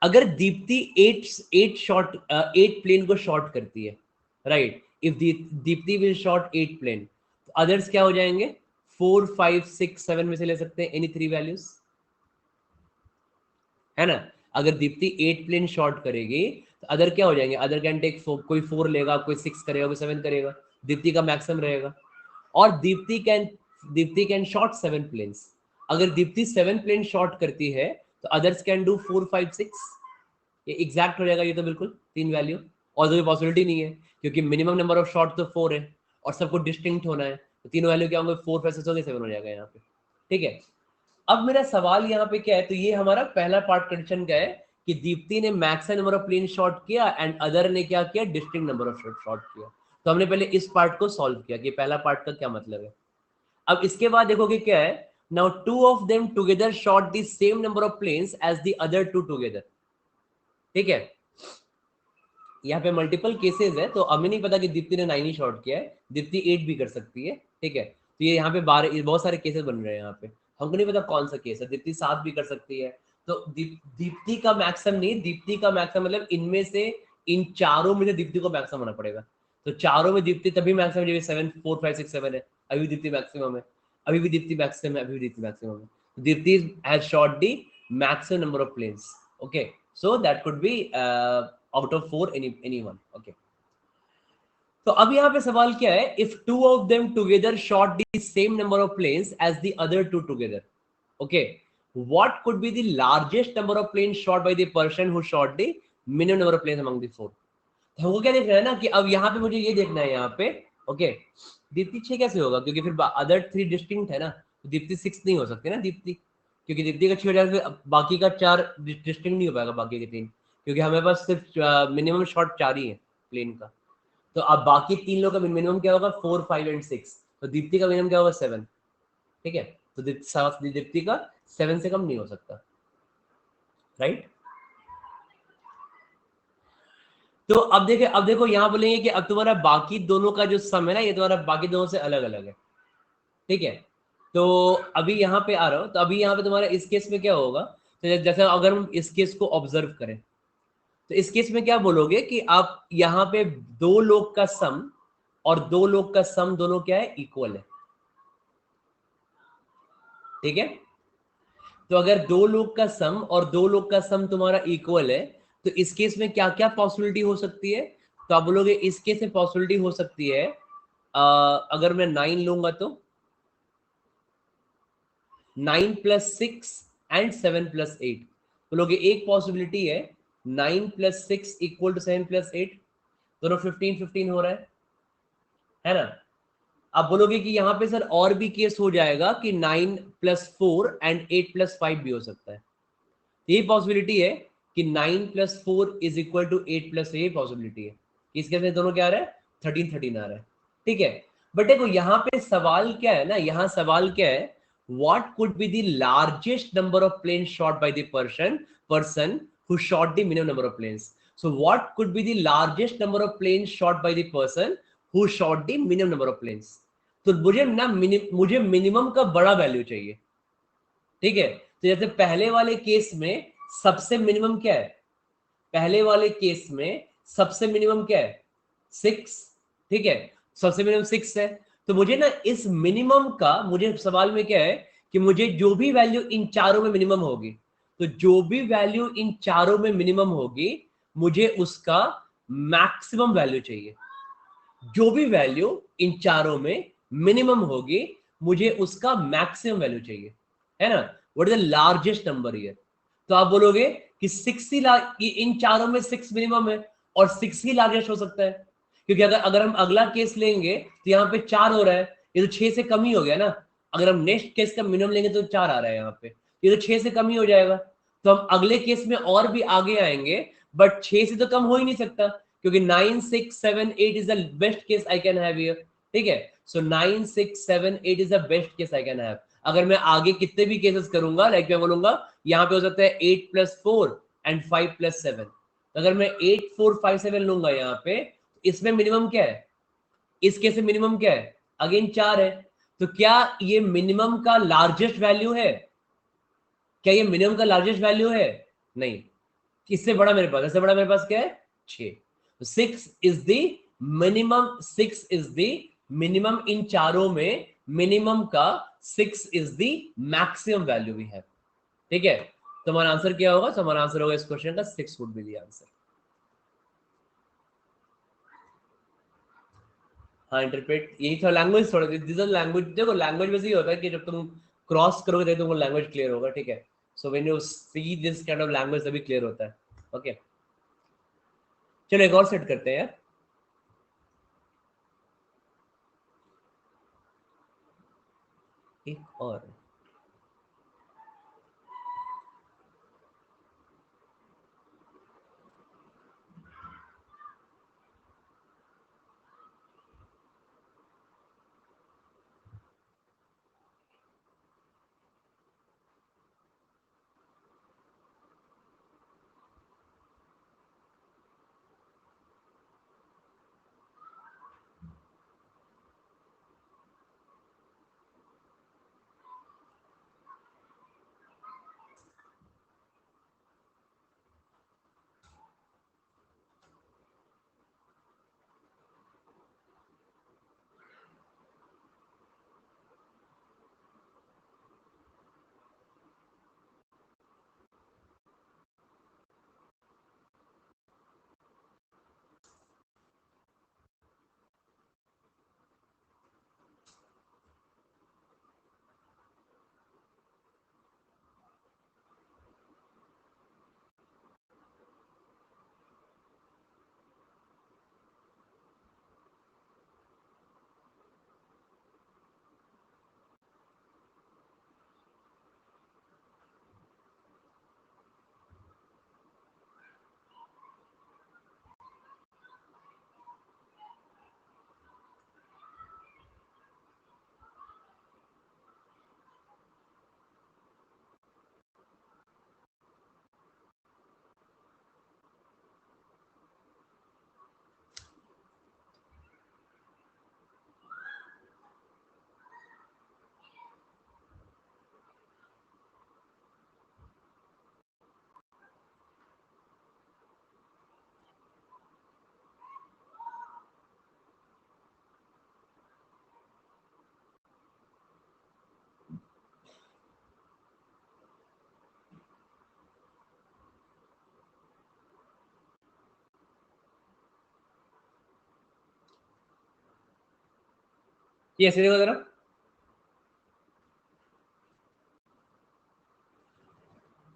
अगर दीप्ति 8 प्लेन को शॉर्ट करती है, right, if Deepti will short 8 plane, तो अदर्स क्या हो जाएंगे? 4 5 6 7 में से ले सकते हैं एनी 3 वैल्यूज, है ना। अगर दीप्ति 8 प्लेन शॉर्ट करेगी तो अदर क्या हो जाएंगे? अदर कैन टेक, कोई 4 लेगा, कोई 6 करेगा, कोई 7 करेगा, दीप्ति का मैक्सिमम रहेगा। और दीप्ति कैन शॉर्ट 7 प्लेन्स। अगर दीप्ति 7 प्लेन शॉर्ट करती है तो अदर्स कैन डू 4 5 6। ये एग्जैक्ट हो जाएगा, ये तो बिल्कुल 3 वैल्यू। और कोई पॉसिबिलिटी नहीं है क्योंकि मिनिमम नंबर ऑफ शॉट तो 4 है और सबको डिस्टिंक्ट होना है, तो तीनों वैल्यू क्या होंगे? 4 5 6 होंगे, 7 हो जाएगा यहाँ पे, ठीक है। अब मेरा सवाल यहाँ पे क्या है? तो ये हमारा पहला पार्ट कंडीशन का है कि दीप्ति ने maximum number of plane shot किया एंड अदर ने क्या किया? डिस्टिंक्ट नंबर ऑफ शॉट किया। तो हमने पहले इस पार्ट को सॉल्व किया कि पहला पार्ट का क्या मतलब है। अब इसके बाद देखोगे क्या है, now 2 of them together shot the same number of planes as the other 2 together, ठीक है। यहाँ पे मल्टीपल केसेस है, तो हमें नहीं पता कि दीप्ति ने 9 ही शॉट किया है, दीप्ति 8 भी कर सकती है, ठीक है। तो ये यहाँ पे बहुत सारे केसेस बन रहे हैं यहाँ पे, हमको नहीं पता कौन सा केस है। दीप्ति 7 भी कर सकती है, तो दीप्ति का मैक्सिमम नहीं, दीप्ति का मैक्सिमम मतलब इनमें से, इन चारों में से दीप्ति को मैक्सिमम होना पड़ेगा। तो चारों में दीप्ति तभी मैक्सिमम जब 7 4 5 6 7 है, अभी दीप्ति मैक्सिमम है, अभी भी दीप्ति मैक्सिमम है, अभी भी दीप्ति मैक्सिमम है। Deepti has shot the maximum number of planes, okay. So that could be out of 4 anyone, okay। तो अब यहाँ पे सवाल क्या है? if two of them together shot the same number of planes as the other two together, okay, what could be the largest number of planes shot by the person who shot the minimum number of planes among the four? तो हमको क्या देखना है ना कि अब यहाँ पे मुझे ये देखना है यहाँ पे, ओके, दीप्ति 6 कैसे होगा? क्योंकि फिर अदर 3 डिस्टिंक्ट है ना, तो दीप्ति 6 नहीं हो सकती ना दीप्ति, क्योंकि दीप्ति का 6 हो जाएगा, बाकी का 4 डिस्टिंक्ट नहीं हो पाएगा, बाकी के 3, क्योंकि हमारे पास सिर्फ मिनिमम शॉट 4 ही है प्लेन का। तो अब बाकी 3 लोग का मिनिमम क्या होगा? 4 5 एंड 6। तो दीप्ति का मिनिमम क्या होगा? 7, ठीक है। तो दीप्ति का 7 से कम नहीं हो सकता, राइट। तो अब देखो यहाँ बोलेंगे कि अब तुम्हारा बाकी दोनों का जो सम है ना, ये तुम्हारा बाकी दोनों से अलग अलग है, ठीक है। तो अभी यहाँ पे आ रहा हूँ, तो अभी यहाँ पे तुम्हारा इस केस में क्या होगा? तो जैसे अगर हम इस केस को ऑब्जर्व करें, तो इस केस में क्या बोलोगे कि आप यहां पे दो लोग का सम और दो लोग का सम दोनों क्या है, इक्वल है। ठीक है, तो अगर दो लोग का सम और दो लोग का सम तुम्हारा इक्वल है, तो इस केस में क्या क्या पॉसिबिलिटी हो सकती है? तो आप बोलोगे इस केस में पॉसिबिलिटी हो सकती है, अगर मैं 9 लूंगा तो 9 प्लस 6 एंड 7 प्लस 8। बोलोगे एक पॉसिबिलिटी है 9 प्लस 6 इक्वल टू 7 प्लस 8, दोनों 15 15 हो रहा है ना? आप बोलोगे कि यहां पे सर और भी केस हो जाएगा कि 9 प्लस 4 एंड 8 प्लस 5 भी हो सकता है। ये पॉसिबिलिटी है कि 9 plus 4 is equal to 8 plus, ये पॉसिबिलिटी है। इसके अंदर दोनों क्या आ रहा है, 13 13 आ रहा है। ठीक है, बट देखो यहाँ पे सवाल क्या है ना, यहाँ सवाल क्या है, what could be the largest number of plane shot by the person who shot the minimum number of planes. So what could be the largest number of plane shot by the person who shot the minimum number of planes. तो मुझे ना मुझे minimum का बड़ा value चाहिए। ठीक है, तो जैसे पहले वाले केस में सबसे मिनिमम क्या है, पहले वाले केस में सबसे मिनिमम क्या है, 6। ठीक है, सबसे मिनिमम 6 है। तो मुझे ना इस मिनिमम का, मुझे सवाल में क्या है कि मुझे जो भी वैल्यू इन चारों में मिनिमम होगी, तो जो भी वैल्यू इन चारों में मिनिमम होगी, मुझे उसका मैक्सिमम वैल्यू चाहिए। जो भी वैल्यू इन चारों में मिनिमम होगी, मुझे उसका मैक्सिमम वैल्यू चाहिए, है ना? What is the largest number here? तो आप बोलोगे कि 6 ही इन चारों में 6 मिनिमम है और 6 ही लार्जेस्ट हो सकता है, क्योंकि अगर अगर हम अगला केस लेंगे तो यहाँ पे 4 हो रहा है, ये तो 6 से कम ही हो गया ना। अगर हम नेक्स्ट केस का मिनिमम लेंगे तो 4 आ रहा है यहाँ पे, ये तो 6 से कम ही हो जाएगा। तो हम अगले केस में और भी आगे आएंगे, बट 6 से तो कम हो ही नहीं सकता, क्योंकि 9 6 7 8 is the best case I can have here. ठीक है, सो 9 6 7 8 is the best case I can have. अगर मैं आगे कितने भी केसेस करूंगा, लाइक मैं बोलूंगा यहाँ पे हो सकता है 8 प्लस 4 एंड 5 प्लस 7। अगर मैं 8 4 5 7 लूंगा यहाँ पे, इसमें मिनिमम क्या है, इस केस में मिनिमम क्या है, अगेन 4 है। तो क्या ये मिनिमम का लार्जेस्ट वैल्यू है? क्या ये मिनिमम का लार्जेस्ट वैल्यू है? नहीं, इससे बड़ा मेरे पास, इससे बड़ा मेरे पास क्या है, 6। 6 is the minimum, 6 is the minimum इन चारों में, मिनिमम का 6 is the maximum value we have. ठीक है, तो हमारा आंसर क्या होगा? तो हमारा आंसर होगा इस क्वेश्चन का 6 वुड बी द आंसर। हाँ, इंटरप्रेट, यही था लैंग्वेज, थोड़ा दिस इज लैंग्वेज। देखो लैंग्वेज में से ही होता है कि जब तुम क्रॉस करोगे तो तुमको लैंग्वेज क्लियर होगा। ठीक है, so when you see this kind of language तभी क्लियर होता है। ओके, चलो एक और सेट करते हैं यार। एक और, ये ऐसे देखो जरा,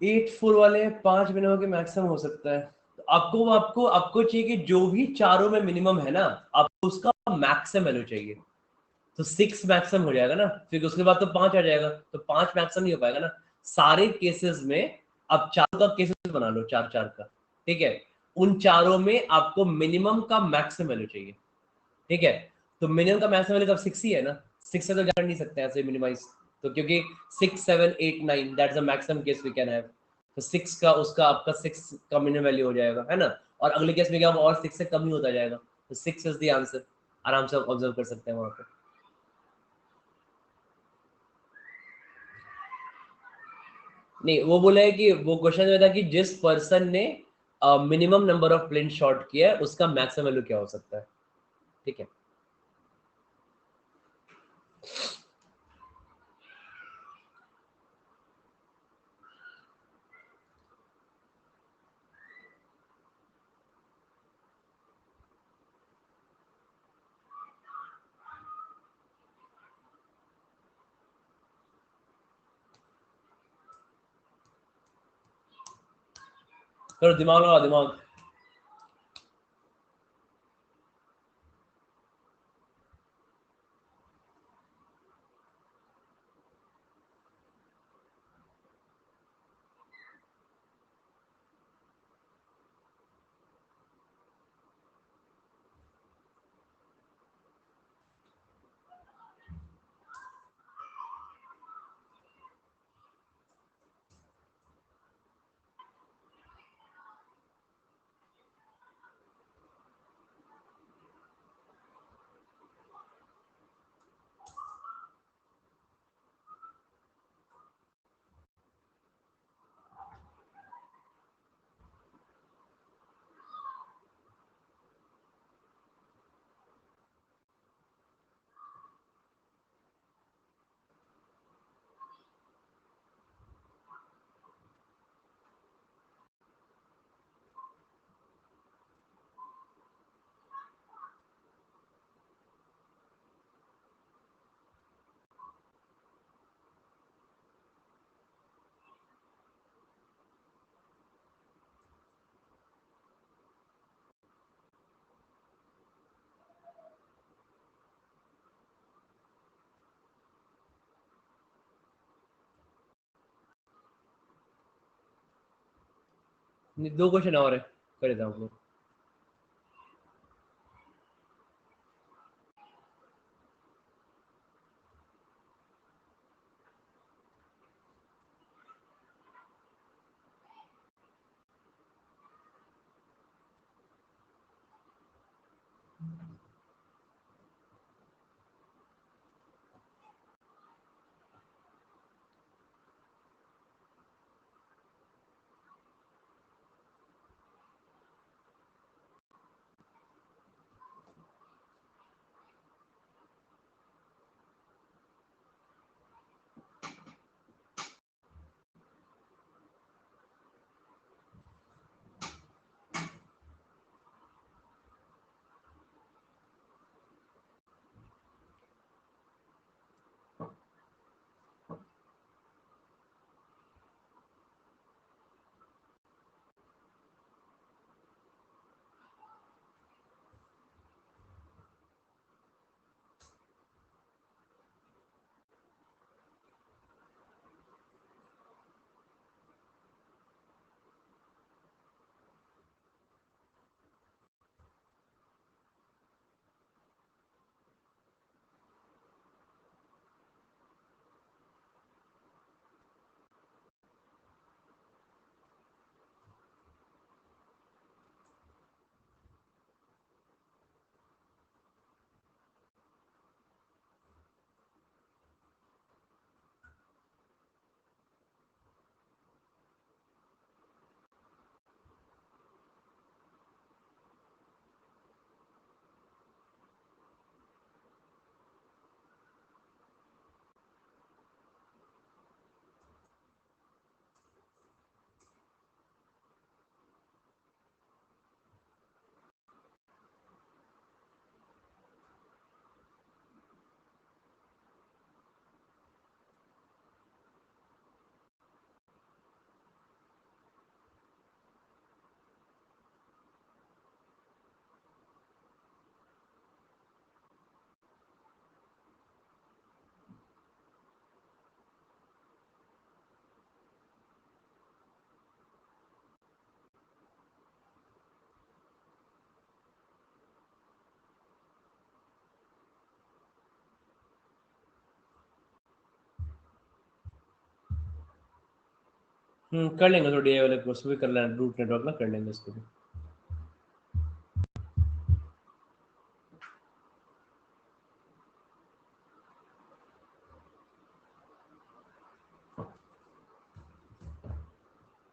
8 4 वाले 5 मिनिमम के मैक्सिमम हो सकता है। तो आपको आपको आपको चाहिए कि जो भी चारों में मिनिमम है ना, आपको उसका मैक्सिमम वैल्यू चाहिए। तो 6 मैक्सिमम हो जाएगा ना, फिर उसके बाद तो 5 आ जाएगा, तो 5 मैक्सिमम नहीं हो पाएगा ना सारे केसेस में। अब चारों का केसेस बना लो, चार चार का, ठीक है। उन चारों में आपको मिनिमम का मैक्सिमम वैल्यू चाहिए, ठीक है। तो मिनिमम का मैक्सिमम वैल्यू तो 6 ही है ना, 6 से तो जा नहीं सकते ऐसे मिनिमाइज। तो क्योंकि 6 7 8 9 that's the maximum case we can have. तो 6 का उसका आपका 6 का मिनिमम वैल्यू हो जाएगा, है ना। और अगले केस में क्या होगा, और 6 से कम ही होता जाएगा। तो 6 इज द आंसर। आराम से ऑब्जर्व कर सकते हैं वहां पे। नहीं, वो बोला है कि वो क्वेश्चन में था कि जिस पर्सन ने minimum number of plane shot किया है उसका मैक्सिमम वैल्यू क्या हो सकता है, ठीक है। करो, दिमाग लगाओ, दिमाग। दो क्वेश्चन और है, कर देता हूँ। कर लेंगे तो डीआई वाले कोर्स भी कर लेना, रूट नेटवर्क ना कर लेंगे इसको भी।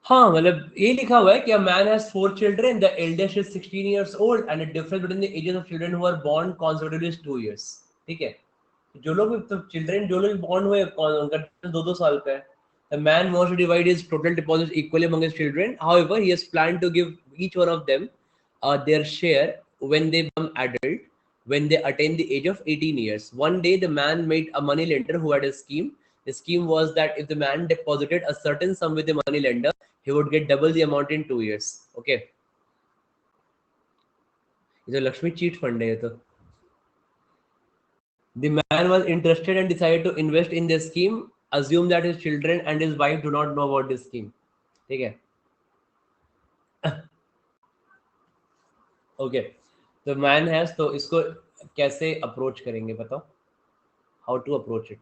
हाँ मतलब ये लिखा हुआ है कि a man has 4 children, the eldest is 16 years old and the difference between the ages of children who are born consecutively is 2 years। ठीक है, जो लोग तो चिल्ड्रन जो लोग बॉर्न हुए उनका 2-2 साल का है। The man wants to divide his total deposits equally among his children. However, he has planned to give each one of them their share when they become adult, when they attain the age of 18 years. One day, the man met a money lender who had a scheme. The scheme was that if the man deposited a certain sum with the money lender, he would get double the amount in 2 years. Okay. ये तो Lakshmi chit fund है ये तो। The man was interested and decided to invest in this scheme. Assume that his children and his wife do not know about this scheme. ठीक है, okay. तो man has, तो इसको कैसे अप्रोच करेंगे बताओ, how to approach it.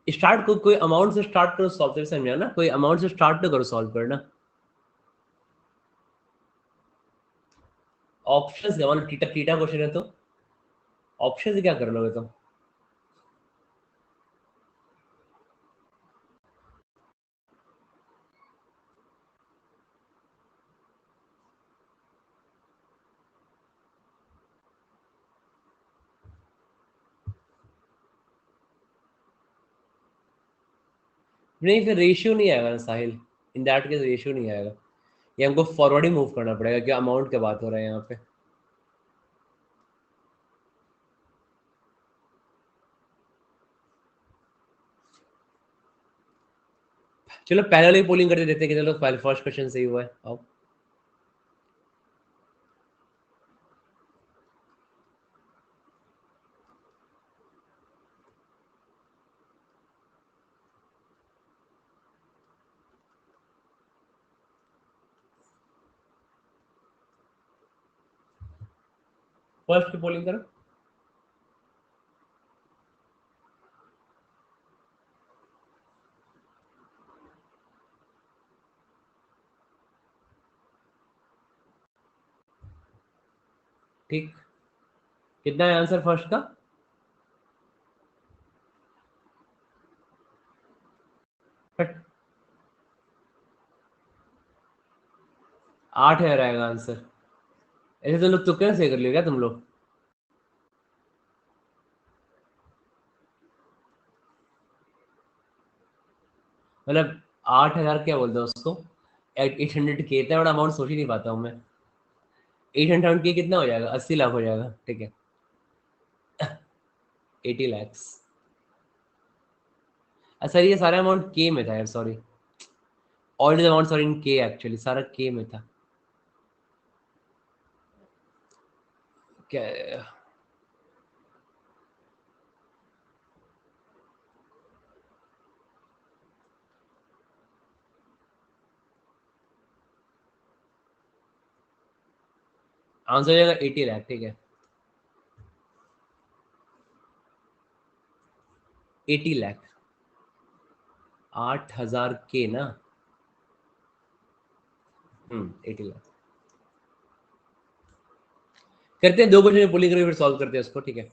Start को कोई अमाउंट से स्टार्ट करो सॉल्व करना, समझा ना, कोई अमाउंट से स्टार्ट तो करो सॉल्व करना। ऑप्शंस क्या मतलब, टीटा टीटा क्वेश्चन है तो ऑप्शन से क्या कर लोगे तुम। नहीं फिर रेशियो नहीं आएगा ना साहिल, इन दैट केस रेशियो नहीं आएगा, ये हमको फॉरवर्ड ही मूव करना पड़ेगा, क्या अमाउंट की बात हो रहा है यहाँ पे। चलो पहले वाली पोलिंग करके देखते हैं कि चलो पहले फर्स्ट क्वेश्चन सही हुआ है। आओ फर्स्ट की पोलिंग करो। ठीक, कितना है आंसर फर्स्ट का। 8,000 आएगा आंसर। ऐसे तो लोग तुक्के से कर लियो क्या तुम लोग। मतलब 8,000 क्या बोलते हैं उसको, 800 के, इतना बड़ा अमाउंट सोच ही नहीं पाता हूँ मैं। 800 के कितना हो जाएगा, 80 लाख हो जाएगा, ठीक है। 80 lakhs। सर ये सारा अमाउंट के में था यार, sorry, all the amounts are in K, actually सारा के में था। क्या आंसर हो जाएगा 80 लाख, ठीक है। 80 लाख, 8,000 के ना। 80 लाख। करते हैं दो क्वेश्चन पुलिंग करके फिर सॉल्व करते हैं उसको, ठीक है।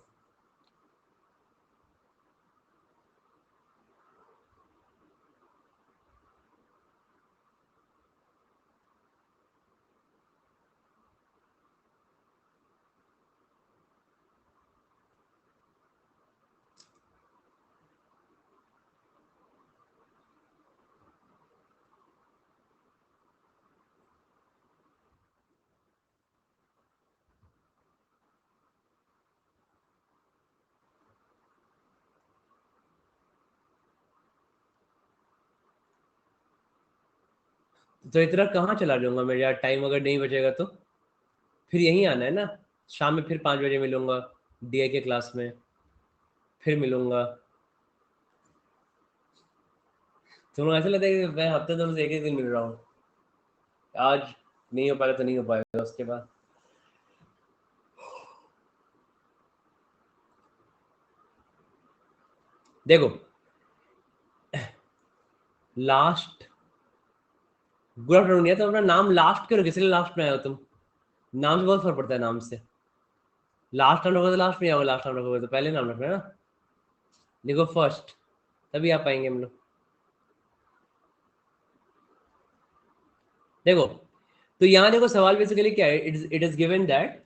तो इतना कहाँ चला जाऊंगा मैं यार, टाइम अगर नहीं बचेगा तो। फिर यहीं आना है ना, शाम में फिर 5 बजे मिलूंगा डीए के क्लास में, फिर मिलूंगा। तुम ऐसे लगता है कि मैं हफ्ते दोनों से एक दिन मिल रहा हूँ, आज नहीं हो पाएगा तो नहीं हो पाएगा, उसके बाद देखो लास्ट गुड आफ्टरनून, तो अपना नाम लास्ट क्यों रखे, इसलिए लास्ट में आए हो तुम, नाम से बहुत फर्क पड़ता है नाम से। लास्ट नाम रखोगे तो लास्ट में आओगे, लास्ट नाम रखोगे तो पहले नाम रखना है ना। लिखो फर्स्ट, तभी आ पाएंगे हम लोग। देखो तो यहाँ देखो सवाल बेसिकली क्या है, it is given that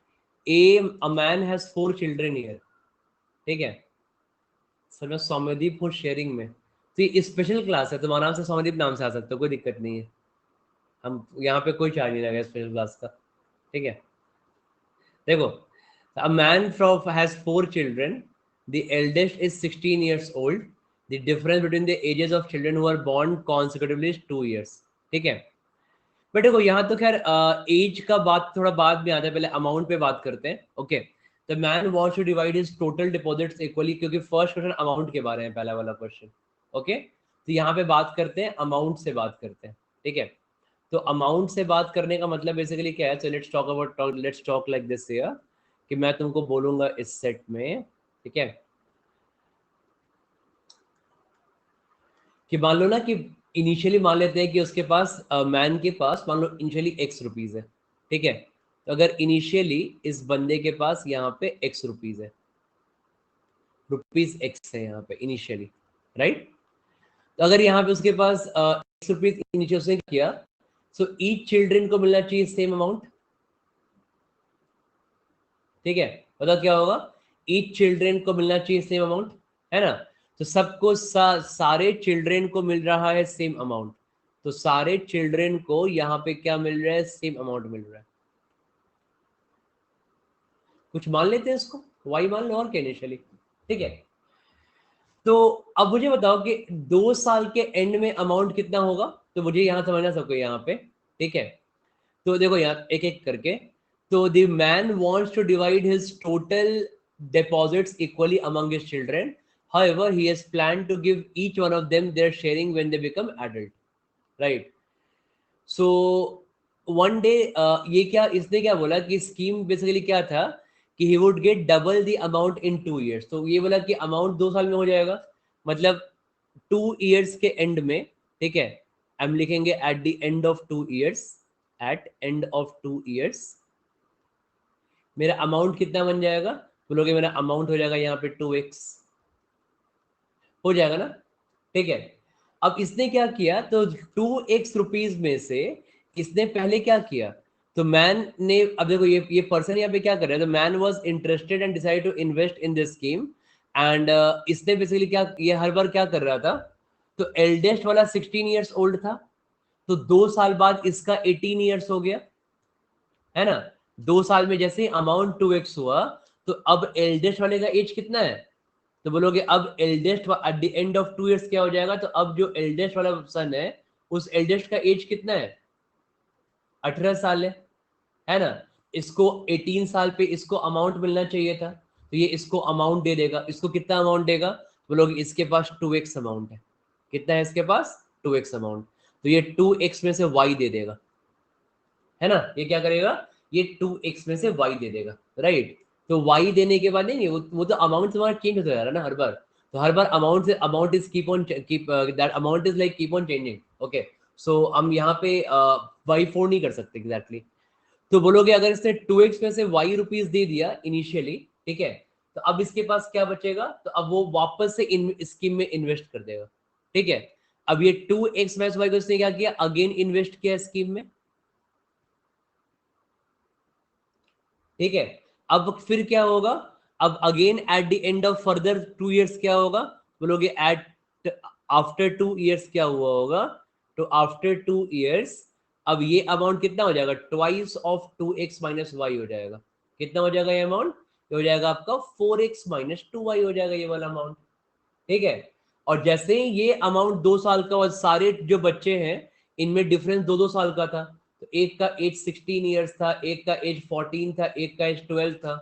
a man has 4 children here, ठीक है। सर मैं सौम्यदीप हूँ शेयरिंग में, तो ये स्पेशल क्लास है, तुम आराम से सौम्यदीप नाम से आ सकते हो, कोई दिक्कत नहीं है। हम यहाँ पे कोई चार्ज नहीं लगा स्पेशल क्लास का, ठीक है। देखो a man from has 4 children, the eldest is 16 years old, the difference between the ages of children who are born consecutively is 2 years, ठीक है। बट देखो यहाँ तो खैर एज का बात थोड़ा बाद में आता है, पहले अमाउंट पे बात करते हैं, okay. The man wants to divide his total deposits equally, क्योंकि फर्स्ट क्वेश्चन अमाउंट के बारे में पहला वाला क्वेश्चन, ओके। तो यहाँ पे बात करते हैं अमाउंट से बात करते हैं, ठीक है। तो अमाउंट से बात करने का मतलब बेसिकली क्या है, so let's talk like this here, कि मैं तुमको बोलूंगा इस सेट में, ठीक है, कि मान लो ना कि इनिशियली मान लेते हैं कि उसके पास मैन के पास मान लो इनिशियली एक्स रुपीज है, ठीक है। तो अगर इनिशियली इस बंदे के पास यहाँ पे एक्स रुपीज है, रुपीज एक्स है यहाँ पे इनिशियली, राइट। तो अगर यहाँ पे उसके पास एक्स रुपीज इनिशियल उसने किया, सो ईच चिल्ड्रन को मिलना चाहिए सेम अमाउंट, ठीक है। बताओ क्या होगा, ईच चिल्ड्रन को मिलना चाहिए सेम अमाउंट, है ना। तो सबको सारे चिल्ड्रन को मिल रहा है सेम अमाउंट, तो सारे चिल्ड्रन को यहाँ पे क्या मिल रहा है, सेम अमाउंट मिल रहा है। कुछ मान लेते हैं इसको, वाई मान लो और क्या इनिशियली, ठीक है। तो अब मुझे बताओ कि 2 साल के एंड में अमाउंट कितना होगा, तो मुझे यहाँ समझना सबको यहाँ पे, ठीक है। तो देखो यहाँ एक एक करके, तो the man wants to divide his total deposits equally among his children, however he has planned to give each one of them their sharing when they become adult, right? So one day ये क्या इसने क्या बोला कि scheme basically क्या था कि he would get double the amount in 2 years, तो ये बोला कि अमाउंट 2 साल में हो जाएगा, मतलब 2 years के एंड में, ठीक है। हम लिखेंगे at the end of 2 years, at end of 2 years मेरा अमाउंट कितना बन जाएगा, बोलोगे मेरा अमाउंट हो जाएगा यहाँ पे 2x, हो जाएगा ना, ठीक है। अब इसने क्या किया, तो 2x रुपीज में से इसने पहले क्या किया, तो मैन ने, अब देखो ये पर्सन यहाँ पे क्या कर रहा है, तो man was interested and decide to invest in this scheme, and इसने बेसिकली क्या, ये हर बार क्या कर रहा था, तो एल्डेस्ट वाला 16 ईयर्स ओल्ड था, तो 2 साल बाद इसका 18 ईयर्स हो गया, है ना। 2 साल में जैसे अमाउंट 2x हुआ, तो अब एल्डेस्ट वाले का एज कितना है, तो बोलोगे अब eldest at the end of 2 years क्या हो जाएगा, तो अब जो एल्डेस्ट वाला सन है उस एल्डेस्ट का एज कितना है, 18 साल है ना। इसको 18 साल पे इसको अमाउंट मिलना चाहिए था, तो ये इसको अमाउंट दे देगा, इसको कितना अमाउंट देगा, बोलोगे इसके पास 2x अमाउंट है, कितना है इसके पास 2x अमाउंट, तो ये 2x में से y दे देगा, है ना। ये क्या करेगा, ये 2x में से y दे देगा, राइट। तो y देने के बाद नहीं, वो तो अमाउंट तुम्हारा चेंज होता जा रहा है ना हर बार, तो हर बार अमाउंट से amount is keep on keep that amount is like keep on changing, okay. So हम यहाँ पे y4 नहीं कर सकते एग्जैक्टली exactly. तो बोलोगे अगर इसने 2x में से y रुपीज दे दिया इनिशियली, ठीक है, तो अब इसके पास क्या बचेगा, तो अब वो वापस से इन स्कीम में इन्वेस्ट कर देगा, ठीक है। अब ये 2x माइनस y को इसने क्या किया, अगेन इन्वेस्ट किया स्कीम में, ठीक है। अब फिर क्या होगा, अब again at the end of further 2 years क्या होगा, बोलोगे एट आफ्टर 2 years क्या हुआ होगा, तो आफ्टर 2 years अब ये अमाउंट कितना हो जाएगा, twice of 2x minus Y हो जाएगा, कितना हो जाएगा ये अमाउंट, ये हो जाएगा आपका 4x माइनस 2y हो जाएगा ये वाला अमाउंट, ठीक है। और जैसे ही ये अमाउंट 2 साल का, और सारे जो बच्चे हैं इनमें डिफरेंस 2-2 साल का था, तो एक का एज 16 ईयर्स था, एक का एज 14 था, एक का एज 12 था,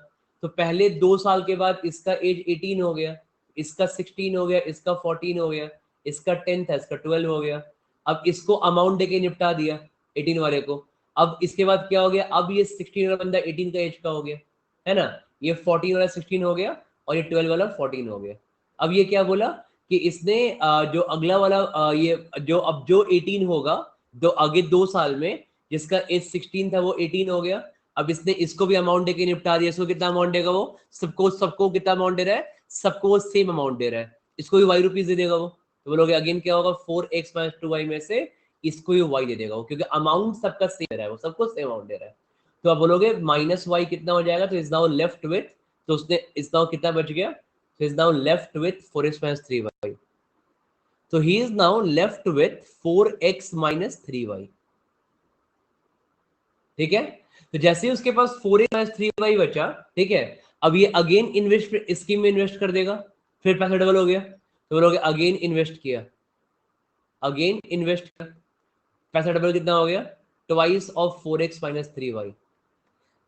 तो पहले 2 साल के बाद इसका एज 18 हो गया, इसका 16 हो गया, इसका 14 हो गया, इसका 10 था, इसका 12 हो गया। अब इसको अमाउंट देके निपटा दिया 18 वाले को। अब इसके बाद क्या हो गया, अब ये 16 वाला बंदा 18 का एज का हो गया, है ना, ये 14 वाला 16 हो गया और ये 12 वाला 14 हो गया। अब ये क्या बोला कि इसने जो अगला वाला ये जो अब जो 18 होगा, जो आगे 2 साल में जिसका एज 16 था वो 18 हो गया। अब इसने इसको भी अमाउंट देके निपटा दिया। इसको कितना अमाउंट देगा वो, सबको सबको कितना अमाउंट दे रहा है, सबको वो सेम अमाउंट दे रहा है। इसको भी वाई रुपीज दे देगा वो, तो बोलोगे अगेन क्या होगा, 4x - 2y में से इसको भी y दे देगा वो, क्योंकि अमाउंट सबका सेम दे रहा है, वो सबको सेम अमाउंट दे रहा है। तो आप बोलोगे -y कितना हो जाएगा, तो इज नाउ लेफ्ट विथ, तो उसने इज नाउ कितना बच गया, तो is now left with 4x - 3y। तो he is now left with 4x - 3y। ठीक है, तो जैसे ही उसके पास 4x - 3y बचा, ठीक है, अब ये अगेन इन्वेस्ट स्कीम में इन्वेस्ट कर देगा, फिर पैसा डबल हो गया। तो बोलोगे अगेन इन्वेस्ट किया, अगेन इन्वेस्ट किया, पैसा डबल कितना हो गया, ट्वाइस ऑफ 4x - 3y।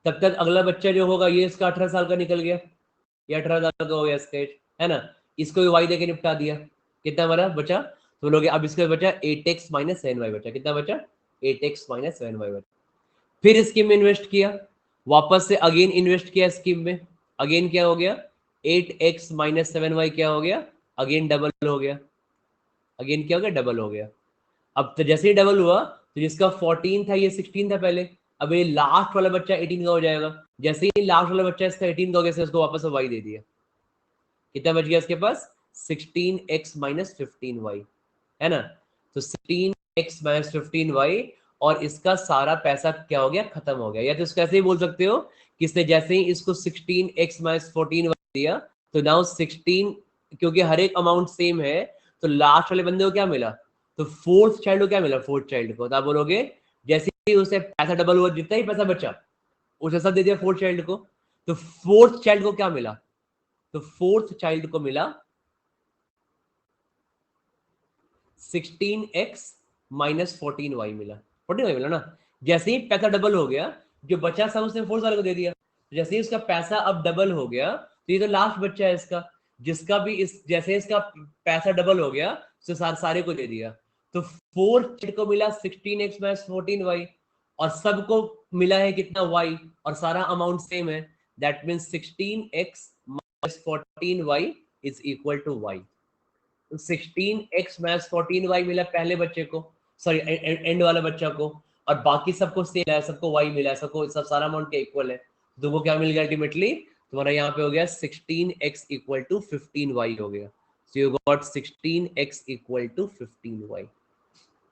तब तक अगला बच्चा जो होगा ये इसका 18 साल का निकल गया, ये 18 साल का हो गया इसका एज, है ना, इसको भी y देके निपटा दिया। कितना हमारा बचा, तो बोलोगे अब इसका बचा 8x - 7y बचा। कितना बचा, 8x - 7y बचा। फिर स्कीम में इन्वेस्ट किया, वापस से अगेन इन्वेस्ट किया स्कीम में, अगेन क्या हो गया, 8x - 7y क्या हो गया, अगेन डबल हो गया, अगेन क्या हो गया, डबल हो गया। अब तो जैसे ही डबल हुआ तो जिसका 14 था ये 16 था पहले, अब ये लास्ट वाला बच्चा 18 का हो जाएगा। जैसे ही लास्ट वाला बच्चा इसका 18 का हो गया, इसको वापस y दे दिया। कितना बच गया इसके पास, 16x - 15y, है ना। तो 16x - 15y, और इसका सारा पैसा क्या हो गया, खत्म हो गया। या तो इसको ऐसे ही बोल सकते हो कि इसने जैसे ही इसको 16x - 14y दिया, तो नाउ 16, क्योंकि हर एक अमाउंट सेम है, तो लास्ट वाले बंदे को क्या मिला, तो फोर्थ चाइल्ड को क्या मिला, फोर्थ चाइल्ड को। तो आप बोलोगे जैसे ही उसे पैसा डबल हुआ, जितना ही पैसा बचा उसे सब दे दिया फोर्थ चाइल्ड को, तो फोर्थ चाइल्ड को क्या मिला, तो फोर्थ चाइल्ड को मिला 16x - 14y मिला, 14y मिला ना। जैसे ही पैसा डबल हो गया, जो बचा सब उसने फोर्थ वाले को दे दिया। जैसे ही उसका पैसा अब डबल हो गया, तो ये तो लास्ट बच्चा है इसका, जिसका भी इस जैसे इसका पैसा डबल हो गया तो सारे को दे दिया। तो फोर्थ को मिला 16x - 14y, और सबको मिला है कितना, y, और सारा अमाउंट सेम है। That means 16x - 14y is equal to y। 16x - 14y मिला पहले बच्चे को, सॉरी एंड वाला बच्चा को, और बाकी सबको सेम है, सबको y मिला है, सबको सब सारा अमाउंट के इक्वल है। तो वो क्या मिल गया अल्टीमेटली, तुम्हारा यहाँ पे हो गया 16x = 15y हो गया। So you got 16x = 15y।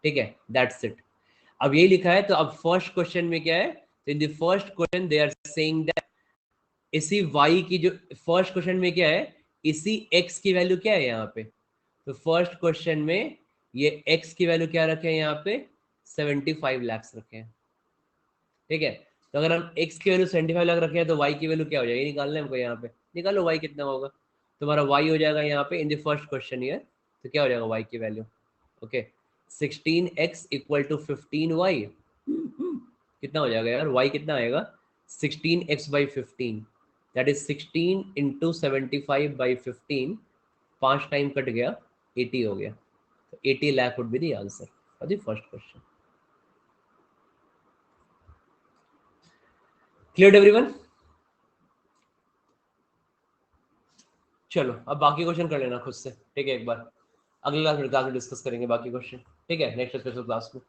ठीक है, दैट्स इट। अब यही लिखा है। तो अब फर्स्ट क्वेश्चन में क्या है, तो in the first question they are saying that इसी y की, जो फर्स्ट क्वेश्चन में क्या है, इसी x की वैल्यू क्या है यहाँ पे, तो फर्स्ट क्वेश्चन में ये x की वैल्यू क्या रखे हैं यहाँ पे, 75 लाख रखे हैं। ठीक है, तो अगर हम x की वैल्यू 75 लाख रखे हैं, तो y की वैल्यू क्या हो जाएगी, निकालना है हमको। यहाँ पे निकालो y कितना होगा, तुम्हारा y हो जाएगा यहाँ पे इन द फर्स्ट क्वेश्चन ये, तो क्या हो जाएगा y की वैल्यू, ओके, 16x = 15y। कितना हो जाएगा यार, y कितना आएगा, 16x/15, that is 16 × 75/15, 5 time cut गया, 80 हो गया। तो 80 lakh would be the answer for the first question. Clear everyone? चलो अब बाकी क्वेश्चन कर लेना खुद से, ठीक है, एक बार अगले क्लास में डिस्कस करेंगे बाकी क्वेश्चन, ठीक है, नेक्स्ट स्पेशल क्लास में।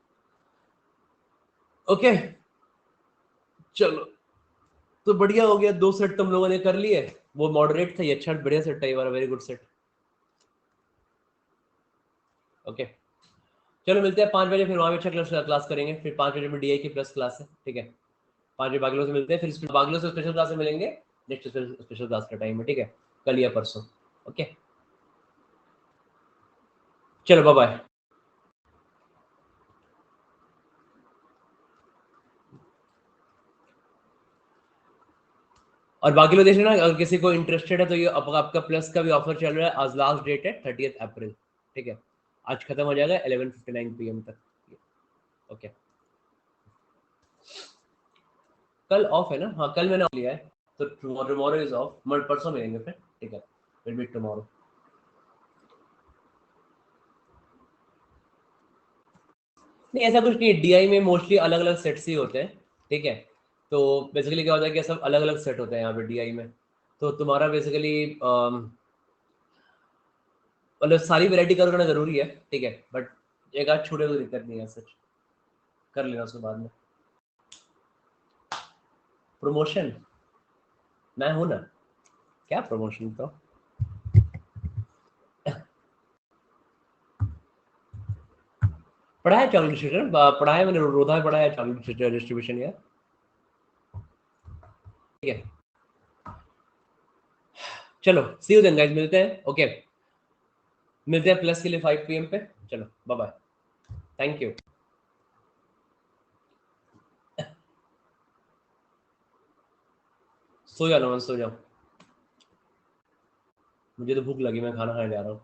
ओके चलो, तो बढ़िया हो गया, 2 सेट तुम लोगों ने कर लिए। वो मॉडरेट था, ये अच्छा बढ़िया सेट है ये वाला, वेरी गुड सेट। ओके चलो मिलते हैं 5 बजे, फिर वहां पे अच्छा क्लास करेंगे। फिर 5 बजे में DI की प्लस क्लास है, ठीक है। 5 बजे बागलों से मिलते हैं, फिर बागलों से स्पेशल क्लास में मिलेंगे नेक्स्ट स्पेशल क्लास का टाइम है, ठीक है, कल या परसों। ओके चलो बाय बाय। और बाकी लोग देख लेना, अगर किसी को इंटरेस्टेड है तो ये आपका प्लस का भी ऑफर चल रहा है। आज लास्ट डेट है 30 अप्रैल, ठीक है, आज खत्म हो जाएगा 11:59 PM तक। ओके कल ऑफ है ना, हाँ कल मैंने लिया है, तो टुमारो इज ऑफ, परसों मिलेंगे फिर, ठीक है, विल बी टुमारो। नहीं ऐसा कुछ नहीं है, डीआई में मोस्टली अलग अलग सेट्स ही होते हैं, ठीक है। तो बेसिकली क्या होता है कि सब अलग अलग सेट होते हैं यहाँ पे डीआई में। तो तुम्हारा बेसिकली मतलब सारी वैरायटी कवर करना जरूरी है, ठीक है, बट एक आध छूटे तो दिक्कत नहीं है, सच कर लेना उसके बाद में। प्रमोशन मैं हूं ना, क्या प्रमोशन तो पढ़ा है चॉकलेट डिस्ट्रीब्यूशन, पढ़ा है मैंने, रोधा में पढ़ा है चॉकलेट डिस्ट्रीब्यूशन यार, ठीक है। चलो सी यू देन गाइस, मिलते हैं, ओके मिलते हैं प्लस के लिए 5 PM पे। चलो बाय बाय, थैंक यू। सो जाओ नमन, सो जाओ, मुझे तो भूख लगी, मैं खाना खाने जा रहा हूँ।